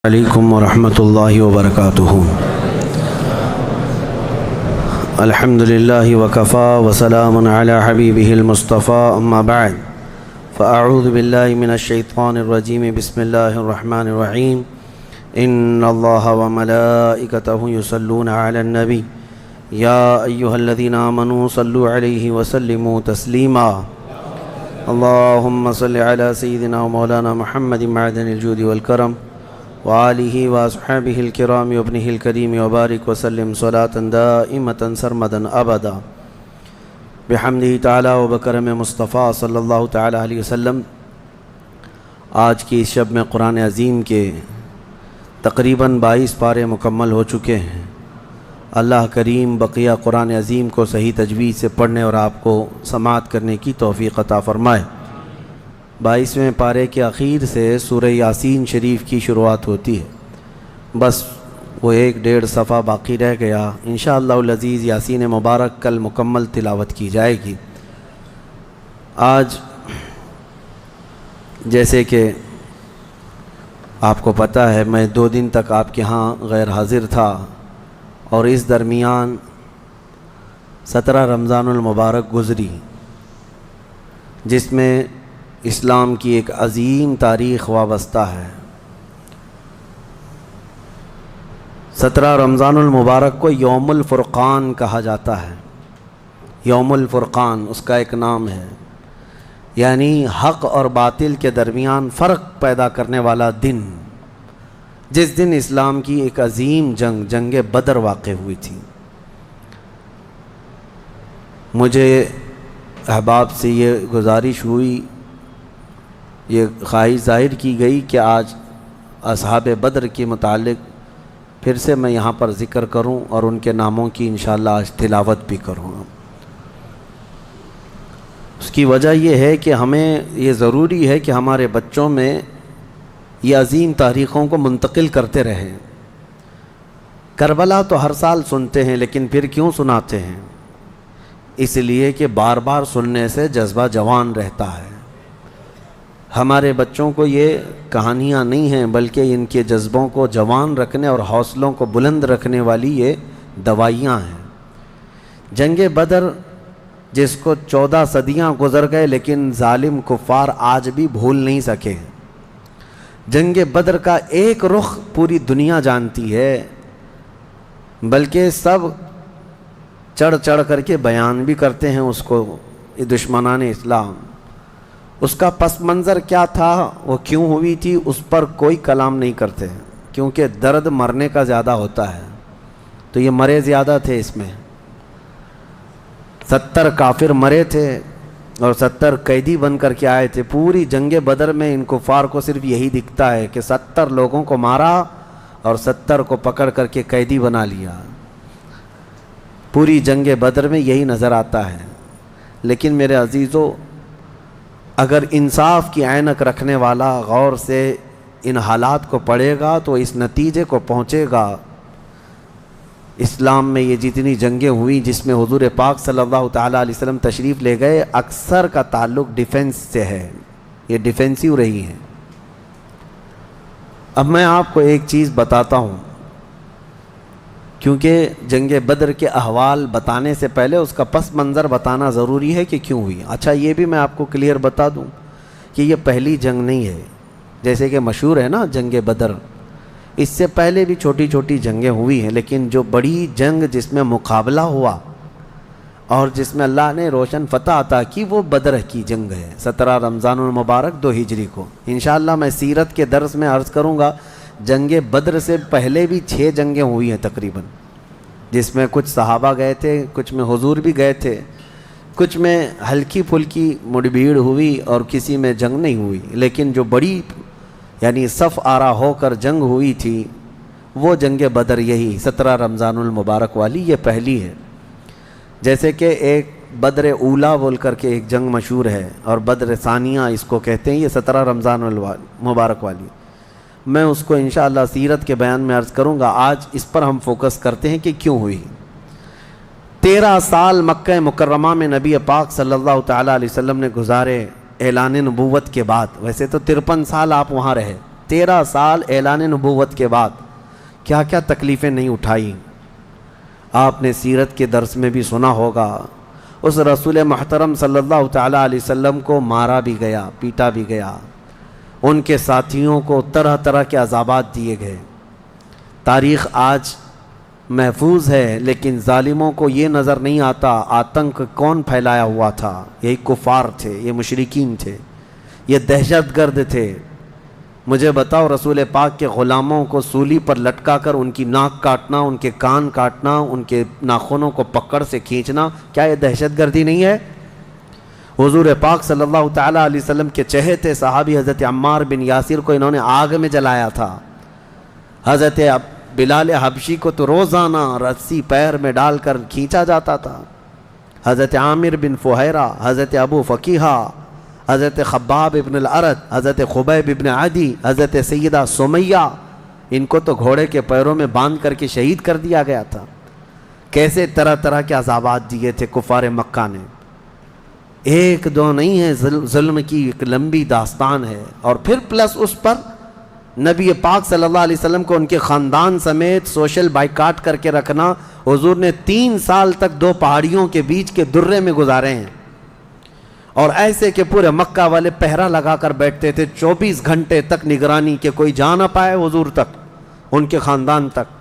علیکم ورحمۃ اللہ وبرکاتہ۔ الحمد للہ وکفا وسلام علی حبیبہ المصطفیٰ، اما بعد فاعوذ باللہ من الشیطان الرجیم، بسم اللہ الرحمن الرحیم۔ ان اللہ وملائکتہ یصلون علی النبی یا ایہا الذین آمنوا صلوا علیہ وسلموا تسلیما۔ اللہم صل علی سیدنا ومولانا محمد معدن الجود والکرم وآلہ واصحابہ الکرام وابنہ الکریم وبارک وسلم صلاۃ دائمۃ سرمدا ابدا بحمدہ تعالی وبکرم مصطفیٰ صلی اللہ تعالی علیہ وسلم۔ آج کی اس شب میں قرآن عظیم کے تقریباً 22 پارے مکمل ہو چکے ہیں۔ اللہ کریم بقیہ قرآن عظیم کو صحیح تجوید سے پڑھنے اور آپ کو سماعت کرنے کی توفیق عطا فرمائے۔ 22ویں پارے کے اخیر سے سورہ یاسین شریف کی شروعات ہوتی ہے، بس وہ 1-1.5 صفحہ باقی رہ گیا۔ انشاءاللہ العزیز یاسین مبارک کل مکمل تلاوت کی جائے گی۔ آج جیسے کہ آپ کو پتہ ہے، میں 2 دن تک آپ کے ہاں غیر حاضر تھا، اور اس درمیان 17 رمضان المبارک گزری، جس میں اسلام کی ایک عظیم تاریخ وابستہ ہے۔ 17 رمضان المبارک کو یوم الفرقان کہا جاتا ہے۔ یوم الفرقان اس کا ایک نام ہے، یعنی حق اور باطل کے درمیان فرق پیدا کرنے والا دن، جس دن اسلام کی ایک عظیم جنگ بدر واقع ہوئی تھی۔ مجھے احباب سے یہ گزارش ہوئی، یہ خواہش ظاہر کی گئی کہ آج اصحاب بدر کے متعلق پھر سے میں یہاں پر ذکر کروں اور ان کے ناموں کی انشاءاللہ آج تلاوت بھی کروں۔ اس کی وجہ یہ ہے کہ ہمیں یہ ضروری ہے کہ ہمارے بچوں میں یہ عظیم تاریخوں کو منتقل کرتے رہیں۔ کربلا تو ہر سال سنتے ہیں، لیکن پھر کیوں سناتے ہیں؟ اس لیے کہ بار بار سننے سے جذبہ جوان رہتا ہے۔ ہمارے بچوں کو یہ کہانیاں نہیں ہیں، بلکہ ان کے جذبوں کو جوان رکھنے اور حوصلوں کو بلند رکھنے والی یہ دوائیاں ہیں۔ جنگ بدر، جس کو 14 صدیاں گزر گئے لیکن ظالم کفار آج بھی بھول نہیں سکے۔ جنگ بدر کا ایک رخ پوری دنیا جانتی ہے، بلکہ سب چڑھ کر کے بیان بھی کرتے ہیں اس کو، یہ دشمنان اسلام۔ اس کا پس منظر کیا تھا، وہ کیوں ہوئی تھی، اس پر کوئی کلام نہیں کرتے، کیونکہ درد مرنے کا زیادہ ہوتا ہے، تو یہ مرے زیادہ تھے۔ اس میں 70 کافر مرے تھے اور 70 قیدی بن کر کے آئے تھے۔ پوری جنگ بدر میں ان کفار کو صرف یہی دکھتا ہے کہ 70 لوگوں کو مارا اور 70 کو پکڑ کر کے قیدی بنا لیا۔ پوری جنگ بدر میں یہی نظر آتا ہے۔ لیکن میرے عزیزو، اگر انصاف کی عینک رکھنے والا غور سے ان حالات کو پڑھے گا تو اس نتیجے کو پہنچے گا، اسلام میں یہ جتنی جنگیں ہوئیں جس میں حضور پاک صلی اللہ تعالیٰ علیہ وسلم تشریف لے گئے، اکثر کا تعلق ڈیفنس سے ہے، یہ ڈیفینسیو رہی ہیں۔ اب میں آپ کو ایک چیز بتاتا ہوں، کیونکہ جنگ بدر کے احوال بتانے سے پہلے اس کا پس منظر بتانا ضروری ہے کہ کیوں ہوئی۔ اچھا، یہ بھی میں آپ کو کلیئر بتا دوں کہ یہ پہلی جنگ نہیں ہے، جیسے کہ مشہور ہے نا جنگ بدر، اس سے پہلے بھی چھوٹی چھوٹی جنگیں ہوئی ہیں، لیکن جو بڑی جنگ جس میں مقابلہ ہوا اور جس میں اللہ نے روشن فتح عطا کی، وہ بدر کی جنگ ہے، 17 رمضان المبارک 2 ہجری کو۔ انشاءاللہ میں سیرت کے درس میں عرض کروں گا، جنگ بدر سے پہلے بھی 6 جنگیں ہوئی ہیں تقریباً، جس میں کچھ صحابہ گئے تھے، کچھ میں حضور بھی گئے تھے، کچھ میں ہلکی پھلکی مڑبھیڑ ہوئی اور کسی میں جنگ نہیں ہوئی، لیکن جو بڑی یعنی صف آرا ہو کر جنگ ہوئی تھی وہ جنگ بدر، یہی 17 رمضان المبارک والی، یہ پہلی ہے۔ جیسے کہ ایک بدر اولا بول کر کے ایک جنگ مشہور ہے، اور بدر ثانیہ اس کو کہتے ہیں، یہ 17 رمضان المبارک والی، میں اس کو انشاءاللہ سیرت کے بیان میں عرض کروں گا۔ آج اس پر ہم فوکس کرتے ہیں کہ کیوں ہوئی۔ 13 سال مکہ مکرمہ میں نبی پاک صلی اللہ تعالیٰ علیہ وسلم نے گزارے اعلان نبوت کے بعد۔ ویسے تو 53 سال آپ وہاں رہے، 13 سال اعلان نبوت کے بعد کیا کیا تکلیفیں نہیں اٹھائی. آپ نے سیرت کے درس میں بھی سنا ہوگا اس رسول محترم صلی اللہ تعالیٰ علیہ وسلم کو مارا بھی گیا، پیٹا بھی گیا، ان کے ساتھیوں کو طرح طرح کے عذابات دیے گئے. تاریخ آج محفوظ ہے لیکن ظالموں کو یہ نظر نہیں آتا آتنک کون پھیلایا ہوا تھا. یہی کفار تھے، یہ مشرکین تھے، یہ دہشت گرد تھے. مجھے بتاؤ، رسول پاک کے غلاموں کو سولی پر لٹکا کر ان کی ناک کاٹنا، ان کے کان کاٹنا، ان کے ناخنوں کو پکڑ سے کھینچنا، کیا یہ دہشت گردی نہیں ہے؟ حضور پاک صلی اللہ تعالیٰ علیہ وسلم کے چہیتے صحابی حضرت عمار بن یاسر کو انہوں نے آگ میں جلایا تھا. حضرت بلال حبشی کو تو روزانہ رسی پیر میں ڈال کر کھینچا جاتا تھا. حضرت عامر بن فہیرہ، حضرت ابو فقیہہ، حضرت خباب ابن الارت، حضرت خبیب ابن عدی، حضرت سیدہ سمیہ، ان کو تو گھوڑے کے پیروں میں باندھ کر کے شہید کر دیا گیا تھا. کیسے طرح طرح کے عذابات دیے تھے کفار مکہ نے. ایک دو نہیں ہے، ظلم کی ایک لمبی داستان ہے. اور پھر پلس اس پر نبی پاک صلی اللہ علیہ وسلم کو ان کے خاندان سمیت سوشل بائیکاٹ کر کے رکھنا. حضور نے 3 سال تک 2 پہاڑیوں کے بیچ کے درے میں گزارے ہیں، اور ایسے کہ پورے مکہ والے پہرا لگا کر بیٹھتے تھے 24 گھنٹے تک نگرانی کہ کوئی جا نہ پائے حضور تک، ان کے خاندان تک.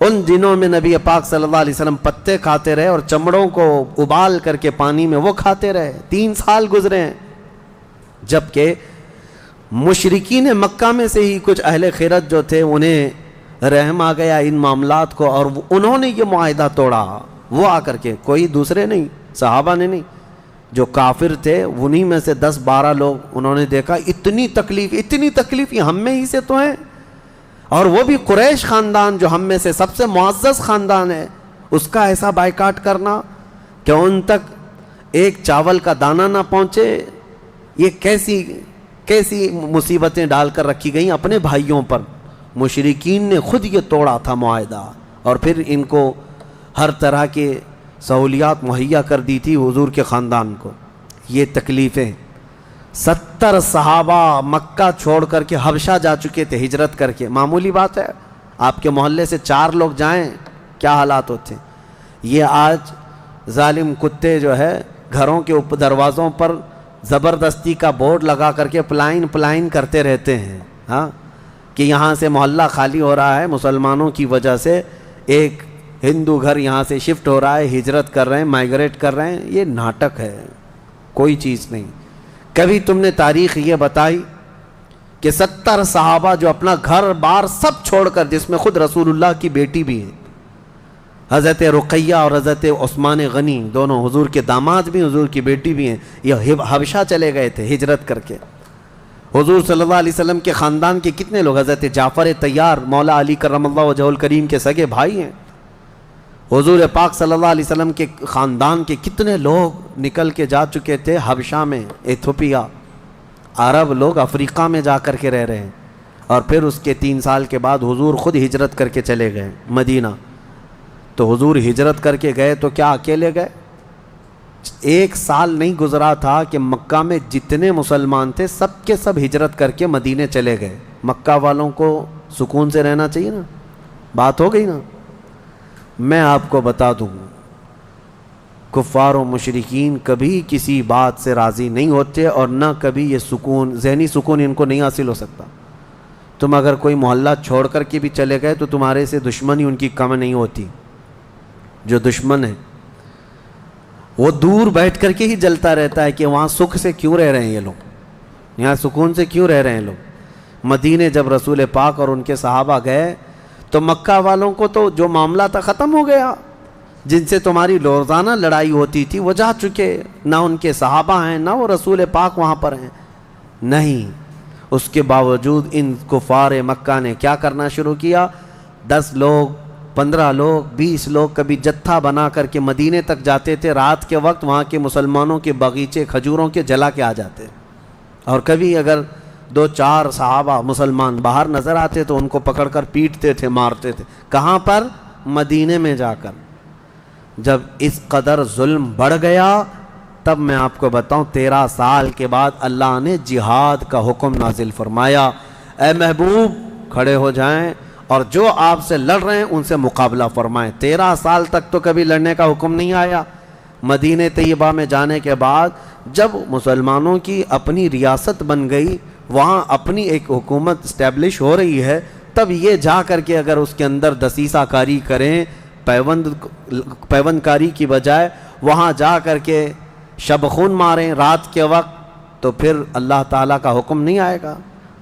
ان دنوں میں نبی پاک صلی اللہ علیہ وسلم پتے کھاتے رہے اور چمڑوں کو ابال کر کے پانی میں وہ کھاتے رہے. 3 سال گزرے ہیں. جبکہ مشرکین مکہ میں سے ہی کچھ اہل خیرت جو تھے انہیں رحم آ گیا ان معاملات کو، اور انہوں نے یہ معاہدہ توڑا. وہ آ کر کے، کوئی دوسرے نہیں، صحابہ نے نہیں، جو کافر تھے انہی میں سے 10-12 لوگ، انہوں نے دیکھا اتنی تکلیف یہ ہم میں ہی سے تو ہیں، اور وہ بھی قریش خاندان جو ہم میں سے سب سے معزز خاندان ہے، اس کا ایسا بائیکاٹ کرنا کہ ان تک ایک چاول کا دانہ نہ پہنچے. یہ کیسی مصیبتیں ڈال کر رکھی گئیں اپنے بھائیوں پر. مشرکین نے خود یہ توڑا تھا معاہدہ، اور پھر ان کو ہر طرح کے سہولیات مہیا کر دی تھی حضور کے خاندان کو. یہ تکلیفیں 70 صحابہ مکہ چھوڑ کر کے حبشہ جا چکے تھے ہجرت کر کے. معمولی بات ہے، آپ کے محلے سے 4 لوگ جائیں کیا حالات ہوتے ہیں. یہ آج ظالم کتے جو ہے گھروں کے دروازوں پر زبردستی کا بورڈ لگا کر کے پلائن کرتے رہتے ہیں، ہاں، کہ یہاں سے محلہ خالی ہو رہا ہے مسلمانوں کی وجہ سے، ایک ہندو گھر یہاں سے شفٹ ہو رہا ہے، ہجرت کر رہے ہیں، مائیگریٹ کر رہے ہیں. یہ ناٹک ہے، کوئی چیز نہیں. کبھی تم نے تاریخ یہ بتائی کہ 70 صحابہ جو اپنا گھر بار سب چھوڑ کر، جس میں خود رسول اللہ کی بیٹی بھی ہے، حضرت رقیہ اور حضرت عثمان غنی، دونوں حضور کے داماد بھی، حضور کی بیٹی بھی ہیں، یہ حبشہ چلے گئے تھے ہجرت کر کے. حضور صلی اللہ علیہ وسلم کے خاندان کے کتنے لوگ، حضرت جعفر طیار مولا علی کرم اللہ وجہہ الکریم کے سگے بھائی ہیں. حضور پاک صلی اللہ علیہ وسلم کے خاندان کے کتنے لوگ نکل کے جا چکے تھے حبشہ میں، ایتھوپیا. عرب لوگ افریقہ میں جا کر کے رہ رہے ہیں. اور پھر اس کے 3 سال کے بعد حضور خود ہجرت کر کے چلے گئے مدینہ. تو حضور ہجرت کر کے گئے تو کیا اکیلے گئے؟ 1 سال نہیں گزرا تھا کہ مکہ میں جتنے مسلمان تھے سب کے سب ہجرت کر کے مدینے چلے گئے. مکہ والوں کو سکون سے رہنا چاہیے نا، بات ہو گئی نا. میں آپ کو بتا دوں، کفار و مشرکین کبھی کسی بات سے راضی نہیں ہوتے، اور نہ کبھی یہ سکون، ذہنی سکون ان کو نہیں حاصل ہو سکتا. تم اگر کوئی محلہ چھوڑ کر کے بھی چلے گئے تو تمہارے سے دشمنی ان کی کم نہیں ہوتی. جو دشمن ہے وہ دور بیٹھ کر کے ہی جلتا رہتا ہے کہ وہاں سکھ سے کیوں رہ رہے ہیں یہ لوگ، یہاں سکون سے کیوں رہ رہے ہیں لوگ. مدینے جب رسول پاک اور ان کے صحابہ گئے تو مکہ والوں کو تو جو معاملہ تھا ختم ہو گیا. جن سے تمہاری روزانہ لڑائی ہوتی تھی وہ جا چکے، نہ ان کے صحابہ ہیں نہ وہ رسول پاک وہاں پر ہیں. نہیں، اس کے باوجود ان کفار مکہ نے کیا کرنا شروع کیا، 10 لوگ 15 لوگ 20 لوگ کبھی جتھا بنا کر کے مدینے تک جاتے تھے. رات کے وقت وہاں کے مسلمانوں کے باغیچے کھجوروں کے جلا کے آ جاتے، اور کبھی اگر 2-4 صحابہ مسلمان باہر نظر آتے تو ان کو پکڑ کر پیٹتے تھے، مارتے تھے. کہاں پر؟ مدینے میں جا کر. جب اس قدر ظلم بڑھ گیا تب میں آپ کو بتاؤں 13 سال کے بعد اللہ نے جہاد کا حکم نازل فرمایا. اے محبوب کھڑے ہو جائیں اور جو آپ سے لڑ رہے ہیں ان سے مقابلہ فرمائیں۔ 13 سال تک تو کبھی لڑنے کا حکم نہیں آیا۔ مدینہ طیبہ میں جانے کے بعد جب مسلمانوں کی اپنی ریاست بن گئی، وہاں اپنی ایک حکومت اسٹیبلش ہو رہی ہے، تب یہ جا کر کے اگر اس کے اندر دسیسہ کاری کریں، پیوند کاری کی بجائے وہاں جا کر کے شب خون ماریں رات کے وقت، تو پھر اللہ تعالیٰ کا حکم نہیں آئے گا۔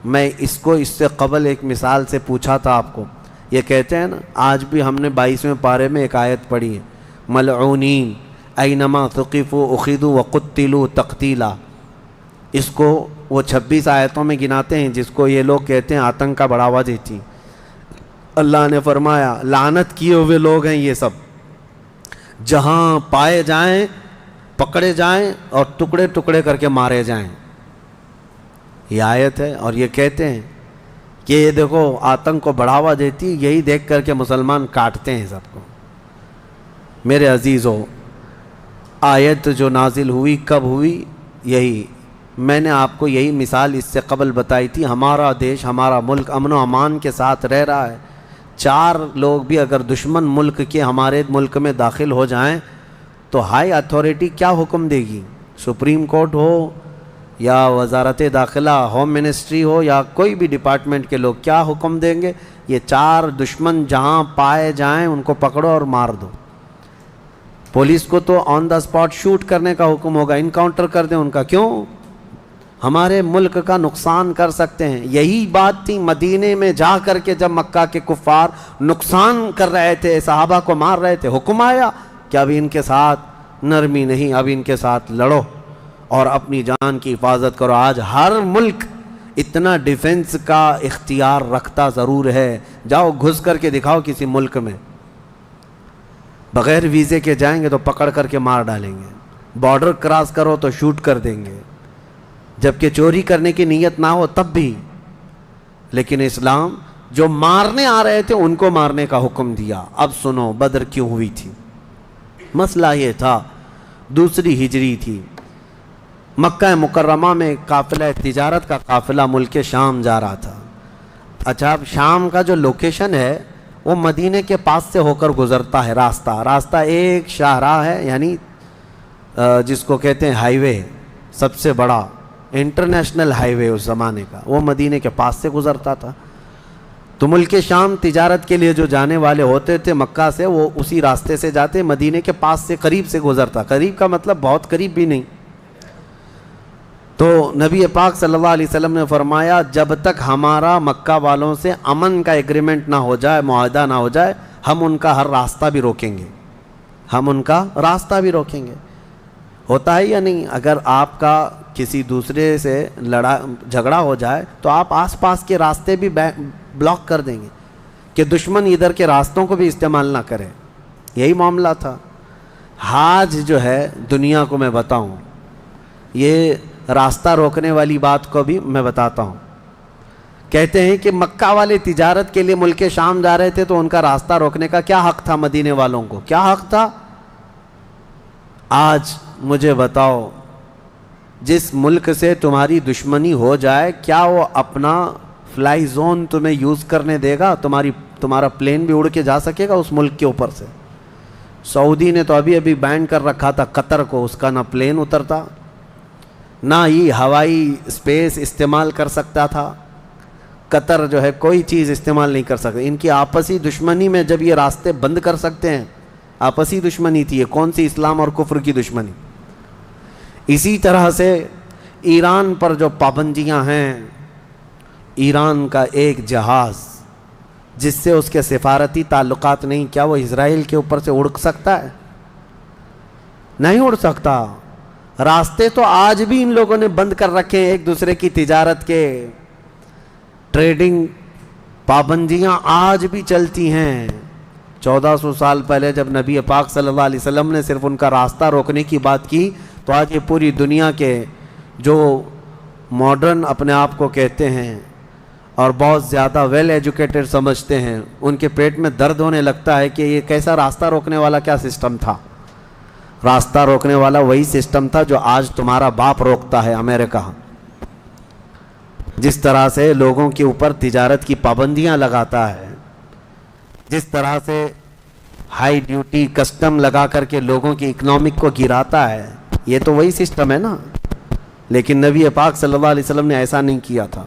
میں اس سے قبل ایک مثال سے پوچھا تھا آپ کو، یہ کہتے ہیں نا، آج بھی ہم نے 22ویں پارے میں ایک آیت پڑھی ہے، ملعونین اینما ثقفوا اخذوا وقتلوا تقتیلا۔ اس کو وہ 26 آیتوں میں گناتے ہیں جس کو یہ لوگ کہتے ہیں آتنک کا بڑھاوا دیتی۔ اللہ نے فرمایا لعنت کیے ہوئے لوگ ہیں یہ سب، جہاں پائے جائیں پکڑے جائیں اور ٹکڑے ٹکڑے کر کے مارے جائیں۔ یہ آیت ہے، اور یہ کہتے ہیں کہ یہ دیکھو آتنک کو بڑھاوا دیتی، یہی دیکھ کر کے مسلمان کاٹتے ہیں سب کو۔ میرے عزیزو، آیت جو نازل ہوئی کب ہوئی؟ یہی میں نے آپ کو یہی مثال اس سے قبل بتائی تھی۔ ہمارا دیش، ہمارا ملک امن و امان کے ساتھ رہ رہا ہے، 4 لوگ بھی اگر دشمن ملک کے ہمارے ملک میں داخل ہو جائیں تو ہائی اتھارٹی کیا حکم دے گی؟ سپریم کورٹ ہو یا وزارت داخلہ، ہوم منسٹری ہو یا کوئی بھی ڈپارٹمنٹ کے لوگ کیا حکم دیں گے؟ یہ 4 دشمن جہاں پائے جائیں ان کو پکڑو اور مار دو۔ پولیس کو تو آن دا اسپاٹ شوٹ کرنے کا حکم ہوگا، انکاؤنٹر کر دیں ان کا۔ کیوں؟ ہمارے ملک کا نقصان کر سکتے ہیں۔ یہی بات تھی مدینے میں جا کر کے جب مکہ کے کفار نقصان کر رہے تھے، صحابہ کو مار رہے تھے، حکم آیا کہ اب ان کے ساتھ نرمی نہیں، اب ان کے ساتھ لڑو اور اپنی جان کی حفاظت کرو۔ آج ہر ملک اتنا ڈیفنس کا اختیار رکھتا ضرور ہے، جاؤ گھس کر کے دکھاؤ کسی ملک میں، بغیر ویزے کے جائیں گے تو پکڑ کر کے مار ڈالیں گے، بارڈر کراس کرو تو شوٹ کر دیں گے، جبکہ چوری کرنے کی نیت نہ ہو تب بھی۔ لیکن اسلام جو مارنے آ رہے تھے ان کو مارنے کا حکم دیا۔ اب سنو بدر کیوں ہوئی تھی؟ مسئلہ یہ تھا، دوسری ہجری تھی، مکہ مکرمہ میں قافلہ تجارت کا قافلہ ملک شام جا رہا تھا۔ اچھا، اب شام کا جو لوکیشن ہے وہ مدینے کے پاس سے ہو کر گزرتا ہے، راستہ ایک شاہراہ ہے، یعنی جس کو کہتے ہیں ہائی وے، سب سے بڑا انٹرنیشنل ہائی وے اس زمانے کا، وہ مدینے کے پاس سے گزرتا تھا۔ تو ملک شام تجارت کے لیے جو جانے والے ہوتے تھے مکہ سے، وہ اسی راستے سے جاتے، مدینے کے پاس سے قریب سے گزرتا، قریب کا مطلب بہت قریب بھی نہیں۔ تو نبی پاک صلی اللہ علیہ وسلم نے فرمایا جب تک ہمارا مکہ والوں سے امن کا ایگریمنٹ نہ ہو جائے، معاہدہ نہ ہو جائے، ہم ان کا ہر راستہ بھی روکیں گے، ہم ان کا راستہ بھی روکیں گے۔ ہوتا ہے یا نہیں؟ اگر آپ کا کسی دوسرے سے جھگڑا ہو جائے تو آپ آس پاس کے راستے بھی بلاک کر دیں گے کہ دشمن ادھر کے راستوں کو بھی استعمال نہ کرے۔ یہی معاملہ تھا۔ حاج جو ہے دنیا کو میں بتاؤں، یہ راستہ روکنے والی بات کو بھی میں بتاتا ہوں۔ کہتے ہیں کہ مکہ والے تجارت کے لیے ملک شام جا رہے تھے تو ان کا راستہ روکنے کا کیا حق تھا؟ مدینے والوں کو کیا حق تھا؟ آج مجھے بتاؤ، جس ملک سے تمہاری دشمنی ہو جائے کیا وہ اپنا فلائی زون تمہیں یوز کرنے دے گا؟ تمہارا پلین بھی اڑ کے جا سکے گا اس ملک کے اوپر سے؟ سعودی نے تو ابھی بین کر رکھا تھا قطر کو، اس کا نہ پلین اترتا نہ ہی ہوائی اسپیس استعمال کر سکتا تھا۔ قطر جو ہے کوئی چیز استعمال نہیں کر سکتا۔ ان کی آپسی دشمنی میں جب یہ راستے بند کر سکتے ہیں، آپسی دشمنی تھی یہ، کون سی اسلام اور کفر کی دشمنی؟ اسی طرح سے ایران پر جو پابندیاں ہیں، ایران کا ایک جہاز جس سے اس کے سفارتی تعلقات نہیں، کیا وہ اسرائیل کے اوپر سے اڑ سکتا ہے؟ نہیں اڑ سکتا۔ راستے تو آج بھی ان لوگوں نے بند کر رکھے ہیں، ایک دوسرے کی تجارت کے، ٹریڈنگ پابندیاں آج بھی چلتی ہیں۔ 1400 سال پہلے جب نبی پاک صلی اللہ علیہ وسلم نے صرف ان کا راستہ روکنے کی بات کی تو آج یہ پوری دنیا کے جو ماڈرن اپنے آپ کو کہتے ہیں اور بہت زیادہ ویل ایجوکیٹڈ سمجھتے ہیں، ان کے پیٹ میں درد ہونے لگتا ہے کہ یہ کیسا راستہ روکنے والا کیا سسٹم تھا۔ راستہ روکنے والا وہی سسٹم تھا جو آج تمہارا باپ روکتا ہے، امریکہ۔ جس طرح سے لوگوں کے اوپر تجارت کی پابندیاں لگاتا ہے، جس طرح سے ہائی ڈیوٹی کسٹم لگا کر کے لوگوں کی اکنامک کو گراتا ہے، یہ تو وہی سسٹم ہے نا. لیکن نبی پاک صلی اللہ علیہ وسلم نے ایسا نہیں کیا تھا.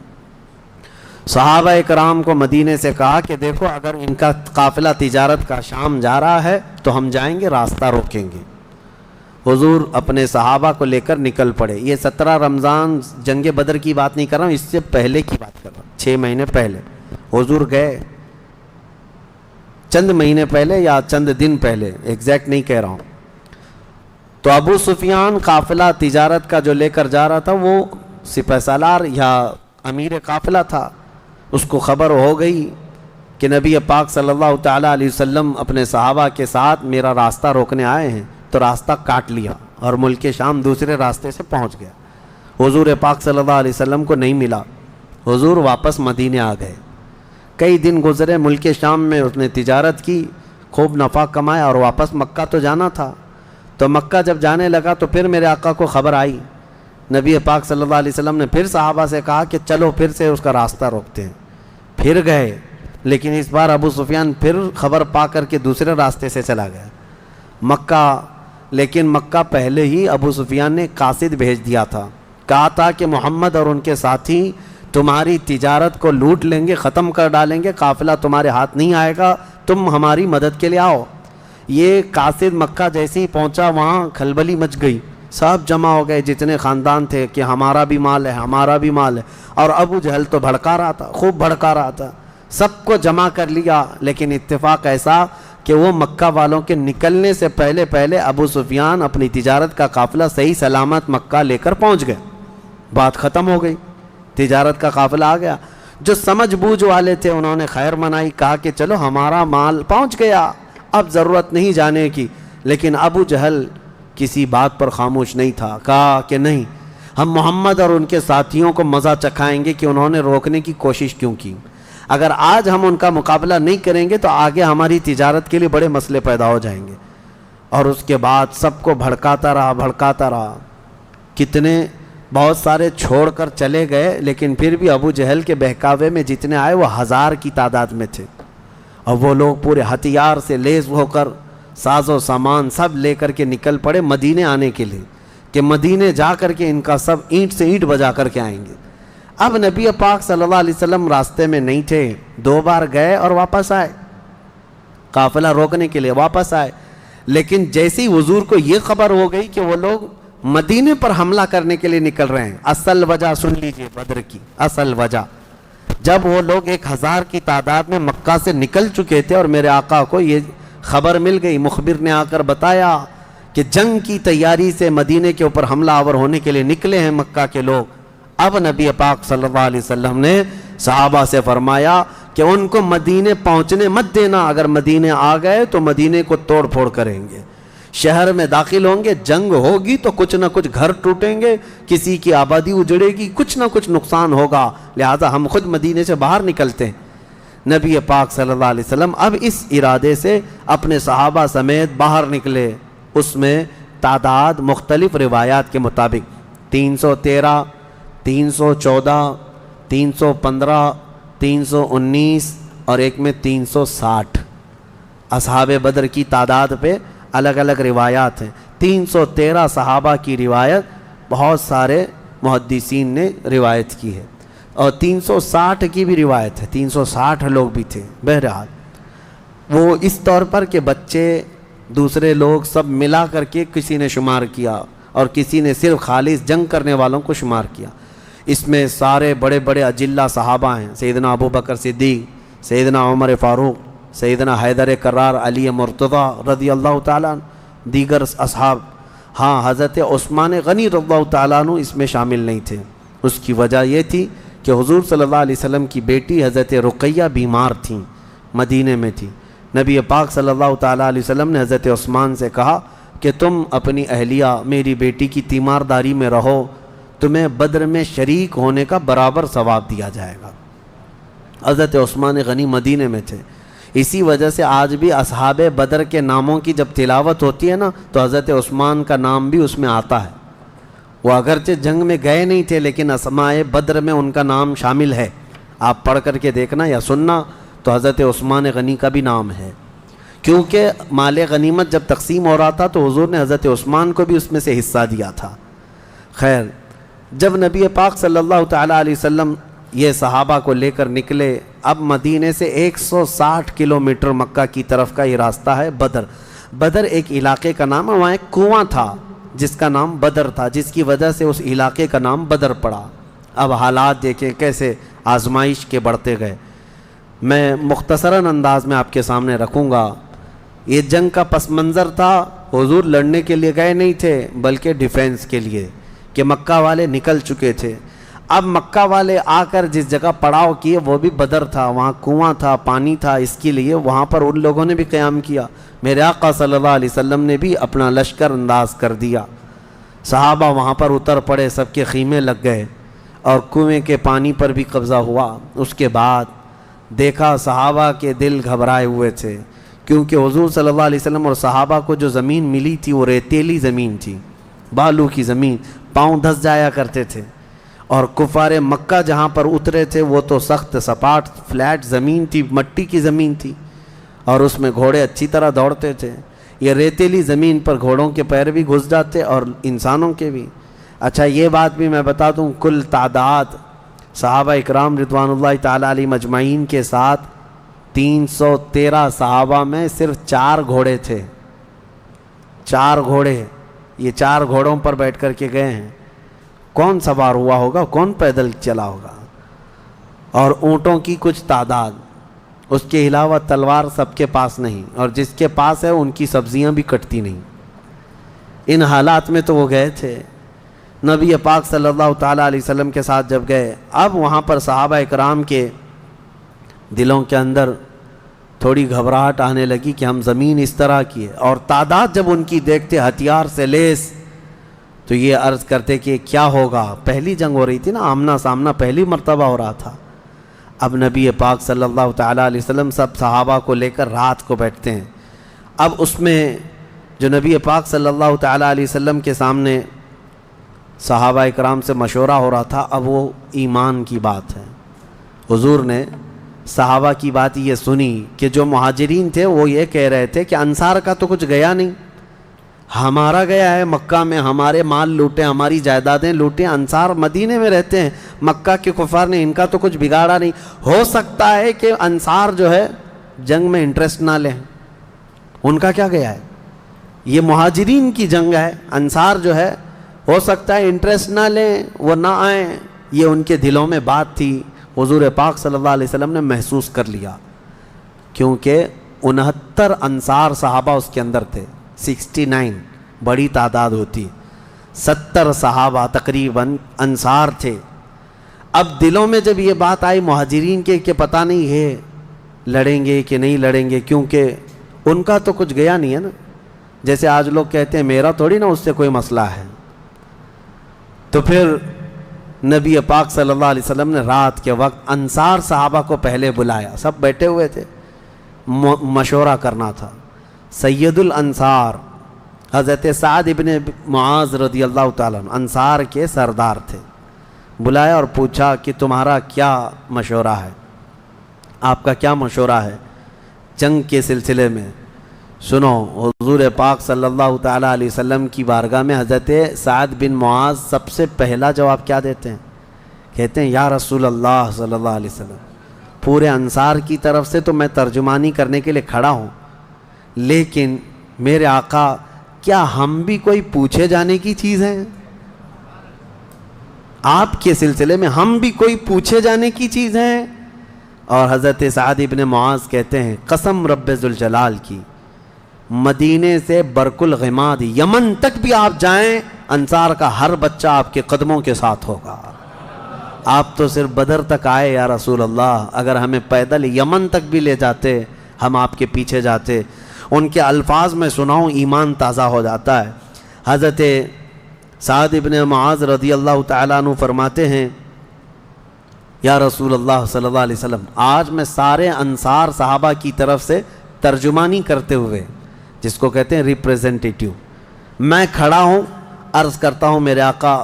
صحابہ کرام کو مدینے سے کہا کہ دیکھو اگر ان کا قافلہ تجارت کا شام جا رہا ہے تو ہم جائیں گے، راستہ روکیں گے. حضور اپنے صحابہ کو لے کر نکل پڑے. یہ 17 رمضان جنگ بدر کی بات نہیں کر رہا ہوں، اس سے پہلے کی بات کر رہا ہوں. 6 مہینے پہلے حضور گئے، چند مہینے پہلے یا چند دن پہلے، ایگزیکٹ نہیں کہہ رہا ہوں. تو ابو سفیان قافلہ تجارت کا جو لے کر جا رہا تھا وہ سپہ سالار یا امیر قافلہ تھا. اس کو خبر ہو گئی کہ نبی پاک صلی اللہ تعالیٰ علیہ وسلم اپنے صحابہ کے ساتھ میرا راستہ روکنے آئے ہیں، تو راستہ کاٹ لیا اور ملک شام دوسرے راستے سے پہنچ گیا. حضور پاک صلی اللہ علیہ وسلم کو نہیں ملا. حضور واپس مدینے آ گئے. کئی دن گزرے، ملک شام میں اس نے تجارت کی، خوب نفع کمایا اور واپس مکہ تو جانا تھا. تو مکہ جب جانے لگا تو پھر میرے آقا کو خبر آئی. نبی پاک صلی اللہ علیہ وسلم نے پھر صحابہ سے کہا کہ چلو پھر سے اس کا راستہ روکتے ہیں. پھر گئے، لیکن اس بار ابو سفیان پھر خبر پا کر کے دوسرے راستے سے چلا گیا مکہ. لیکن مکہ پہلے ہی ابو سفیان نے قاصد بھیج دیا تھا، کہا تھا کہ محمد اور ان کے ساتھی تمہاری تجارت کو لوٹ لیں گے، ختم کر ڈالیں گے، قافلہ تمہارے ہاتھ نہیں آئے گا، تم ہماری مدد کے لیے آؤ. یہ قاصد مکہ جیسے ہی پہنچا وہاں کھلبلی مچ گئی. سب جمع ہو گئے جتنے خاندان تھے کہ ہمارا بھی مال ہے، ہمارا بھی مال ہے. اور ابو جہل تو بھڑکا رہا تھا، خوب بھڑکا رہا تھا. سب کو جمع کر لیا. لیکن اتفاق ایسا کہ وہ مکہ والوں کے نکلنے سے پہلے ابو سفیان اپنی تجارت کا قافلہ صحیح سلامت مکہ لے کر پہنچ گئے. بات ختم ہو گئی، تجارت کا قافلہ آ گیا. جو سمجھ بوجھ والے تھے انہوں نے خیر منائی، کہا کہ چلو ہمارا مال پہنچ گیا، اب ضرورت نہیں جانے کی. لیکن ابو جہل کسی بات پر خاموش نہیں تھا. کہا کہ نہیں، ہم محمد اور ان کے ساتھیوں کو مزہ چکھائیں گے کہ انہوں نے روکنے کی کوشش کیوں کی. اگر آج ہم ان کا مقابلہ نہیں کریں گے تو آگے ہماری تجارت کے لیے بڑے مسئلے پیدا ہو جائیں گے. اور اس کے بعد سب کو بھڑکاتا رہا. کتنے بہت سارے چھوڑ کر چلے گئے، لیکن پھر بھی ابو جہل کے بہکاوے میں جتنے آئے وہ 1000 کی تعداد میں تھے. اور وہ لوگ پورے ہتھیار سے لیس ہو کر ساز و سامان سب لے کر کے نکل پڑے مدینے آنے کے لیے، کہ مدینے جا کر کے ان کا سب اینٹ سے اینٹ بجا کر کے آئیں گے. اب نبی پاک صلی اللہ علیہ وسلم راستے میں نہیں تھے. 2 بار گئے اور واپس آئے، قافلہ روکنے کے لیے واپس آئے. لیکن جیسے ہی حضور کو یہ خبر ہو گئی کہ وہ لوگ مدینے پر حملہ کرنے کے لیے نکل رہے ہیں، اصل وجہ سن لیجئے بدر کی اصل وجہ. جب وہ لوگ 1000 کی تعداد میں مکہ سے نکل چکے تھے اور میرے آقا کو یہ خبر مل گئی، مخبر نے آ کر بتایا کہ جنگ کی تیاری سے مدینے کے اوپر حملہ آور ہونے کے لیے نکلے ہیں مکہ کے لوگ. اب نبی پاک صلی اللہ علیہ وسلم نے صحابہ سے فرمایا کہ ان کو مدینے پہنچنے مت دینا. اگر مدینے آ گئے تو مدینے کو توڑ پھوڑ کریں گے، شہر میں داخل ہوں گے، جنگ ہوگی تو کچھ نہ کچھ گھر ٹوٹیں گے، کسی کی آبادی اجڑے گی، کچھ نہ کچھ نقصان ہوگا. لہذا ہم خود مدینے سے باہر نکلتے ہیں. نبی پاک صلی اللہ علیہ وسلم اب اس ارادے سے اپنے صحابہ سمیت باہر نکلے. اس میں تعداد مختلف روایات کے مطابق 313 314 315 319 اور ایک میں 360 اصحاب بدر کی تعداد پہ الگ الگ روایات ہیں. 313 صحابہ کی روایت بہت سارے محدثین نے روایت کی ہے، اور 360 کی بھی روایت ہے، 360 لوگ بھی تھے. بہرحال وہ اس طور پر کہ بچے دوسرے لوگ سب ملا کر کے کسی نے شمار کیا اور کسی نے صرف خالص جنگ کرنے والوں کو شمار کیا. اس میں سارے بڑے بڑے اجلہ صحابہ ہیں، سیدنا ابو بکر صدیق، سیدنا عمر فاروق، سیدنا حیدر کرار، علی مرتضیٰ رضی اللہ تعالیٰ عنہ، دیگر اصحاب. ہاں، حضرت عثمان غنی رضی اللہ تعالیٰ عنہ اس میں شامل نہیں تھے. اس کی وجہ یہ تھی کہ حضور صلی اللہ علیہ وسلم کی بیٹی حضرت رقیہ بیمار تھیں، مدینے میں تھی. نبی پاک صلی اللہ تعالیٰ علیہ وسلم نے حضرت عثمان سے کہا کہ تم اپنی اہلیہ میری بیٹی کی تیمارداری میں رہو، تمہیں بدر میں شریک ہونے کا برابر ثواب دیا جائے گا. حضرت عثمان غنی مدینے میں تھے. اسی وجہ سے آج بھی اصحاب بدر کے ناموں کی جب تلاوت ہوتی ہے نا تو حضرت عثمان کا نام بھی اس میں آتا ہے. وہ اگرچہ جنگ میں گئے نہیں تھے لیکن اسمائے بدر میں ان کا نام شامل ہے. آپ پڑھ کر کے دیکھنا یا سننا تو حضرت عثمان غنی کا بھی نام ہے، کیونکہ مال غنیمت جب تقسیم ہو رہا تھا تو حضور نے حضرت عثمان کو بھی اس میں سے حصہ دیا تھا. خیر، جب نبی پاک صلی اللہ تعالیٰ علیہ وسلم یہ صحابہ کو لے کر نکلے، اب مدینے سے 160 کلومیٹر مکہ کی طرف کا یہ راستہ ہے. بدر ایک علاقے کا نام ہے، وہاں ایک کنواں تھا جس کا نام بدر تھا، جس کی وجہ سے اس علاقے کا نام بدر پڑا. اب حالات دیکھیں کیسے آزمائش کے بڑھتے گئے. میں مختصراً انداز میں آپ کے سامنے رکھوں گا. یہ جنگ کا پس منظر تھا. حضور لڑنے کے لیے گئے نہیں تھے بلکہ ڈیفینس کے لیے، کہ مکہ والے نکل چکے تھے. اب مکہ والے آ کر جس جگہ پڑاؤ کیے وہ بھی بدر تھا، وہاں کنواں تھا، پانی تھا، اس کے لیے وہاں پر ان لوگوں نے بھی قیام کیا. میرے آقا صلی اللہ علیہ وسلم نے بھی اپنا لشکر انداز کر دیا. صحابہ وہاں پر اتر پڑے، سب کے خیمے لگ گئے اور کنویں کے پانی پر بھی قبضہ ہوا. اس کے بعد دیکھا صحابہ کے دل گھبرائے ہوئے تھے، کیونکہ حضور صلی اللہ علیہ وسلم اور صحابہ کو جو زمین ملی تھی وہ ریتیلی زمین تھی، بالو کی زمین، پاؤں دھس جایا کرتے تھے. اور کفار مکہ جہاں پر اترے تھے وہ تو سخت سپاٹ فلیٹ زمین تھی، مٹی کی زمین تھی، اور اس میں گھوڑے اچھی طرح دوڑتے تھے. یہ ریتیلی زمین پر گھوڑوں کے پیر بھی گھس جاتے اور انسانوں کے بھی. اچھا، یہ بات بھی میں بتا دوں، کل تعداد صحابہ اکرام رضوان اللہ تعالیٰ علیہ مجمعین کے ساتھ 313 صحابہ میں صرف 4 گھوڑے تھے. 4 گھوڑے، یہ 4 گھوڑوں پر بیٹھ کر کے گئے ہیں. کون سوار ہوا ہوگا، کون پیدل چلا ہوگا؟ اور اونٹوں کی کچھ تعداد. اس کے علاوہ تلوار سب کے پاس نہیں، اور جس کے پاس ہے ان کی سبزیاں بھی کٹتی نہیں. ان حالات میں تو وہ گئے تھے. نبی پاک صلی اللہ تعالیٰ علیہ وسلم کے ساتھ جب گئے، اب وہاں پر صحابہ اکرام کے دلوں کے اندر تھوڑی گھبراہٹ آنے لگی کہ ہم زمین اس طرح کی ہے، اور تعداد جب ان کی دیکھتے ہتھیار سے لیس تو یہ عرض کرتے کہ کیا ہوگا. پہلی جنگ ہو رہی تھی نا، آمنا سامنا پہلی مرتبہ ہو رہا تھا. اب نبی پاک صلی اللہ تعالیٰ علیہ وسلم سب صحابہ کو لے کر رات کو بیٹھتے ہیں. اب اس میں جو نبی پاک صلی اللہ تعالیٰ علیہ وسلم کے سامنے صحابہ اکرام سے مشورہ ہو رہا تھا، اب وہ ایمان کی بات ہے. حضور نے صحابہ کی بات یہ سنی کہ جو مہاجرین تھے وہ یہ کہہ رہے تھے کہ انصار کا تو کچھ گیا نہیں، ہمارا گیا ہے. مکہ میں ہمارے مال لوٹے، ہماری جائیدادیں لوٹیں، انصار مدینے میں رہتے ہیں، مکہ کے کفار نے ان کا تو کچھ بگاڑا نہیں. ہو سکتا ہے کہ انصار جو ہے جنگ میں انٹرسٹ نہ لیں، ان کا کیا گیا ہے، یہ مہاجرین کی جنگ ہے. انصار جو ہے ہو سکتا ہے انٹرسٹ نہ لیں، وہ نہ آئیں. یہ ان کے دلوں میں بات تھی. حضور پاک صلی اللہ علیہ وسلم نے محسوس کر لیا، کیونکہ 69 انصار صحابہ اس کے اندر تھے. 69 بڑی تعداد ہوتی، 70 صحابہ تقریباً انصار تھے. اب دلوں میں جب یہ بات آئی مہاجرین کے کہ پتہ نہیں ہے لڑیں گے کہ نہیں لڑیں گے، کیونکہ ان کا تو کچھ گیا نہیں ہے نا. جیسے آج لوگ کہتے ہیں میرا تھوڑی نا اس سے کوئی مسئلہ ہے. تو پھر نبی پاک صلی اللہ علیہ وسلم نے رات کے وقت انصار صحابہ کو پہلے بلایا. سب بیٹھے ہوئے تھے، مشورہ کرنا تھا. سید الانصار حضرت سعد ابن معاذ رضی اللہ تعالیٰ عنہ انصار کے سردار تھے. بلایا اور پوچھا کہ تمہارا کیا مشورہ ہے، آپ کا کیا مشورہ ہے جنگ کے سلسلے میں. سنو، حضور پاک صلی اللہ تعالیٰ علیہ وسلم کی بارگاہ میں حضرت سعد بن معاذ سب سے پہلا جواب کیا دیتے ہیں؟ کہتے ہیں یا رسول اللہ صلی اللہ علیہ وسلم، پورے انصار کی طرف سے تو میں ترجمانی کرنے کے لیے کھڑا ہوں، لیکن میرے آقا کیا ہم بھی کوئی پوچھے جانے کی چیز ہیں؟ آپ کے سلسلے میں ہم بھی کوئی پوچھے جانے کی چیز ہیں؟ اور حضرت سعد ابن معاذ کہتے ہیں قسم رب ذوالجلال کی، مدینے سے برق الغماد یمن تک بھی آپ جائیں، انصار کا ہر بچہ آپ کے قدموں کے ساتھ ہوگا. آپ تو صرف بدر تک آئے یا رسول اللہ، اگر ہمیں پیدل یمن تک بھی لے جاتے ہم آپ کے پیچھے جاتے. ان کے الفاظ میں سناؤں، ایمان تازہ ہو جاتا ہے. حضرت سعد ابن معاذ رضی اللہ تعالیٰ عنہ فرماتے ہیں یا رسول اللہ صلی اللہ علیہ وسلم، آج میں سارے انصار صحابہ کی طرف سے ترجمانی کرتے ہوئے، جس کو کہتے ہیں ریپریزنٹیٹیو، میں کھڑا ہوں عرض کرتا ہوں میرے آقا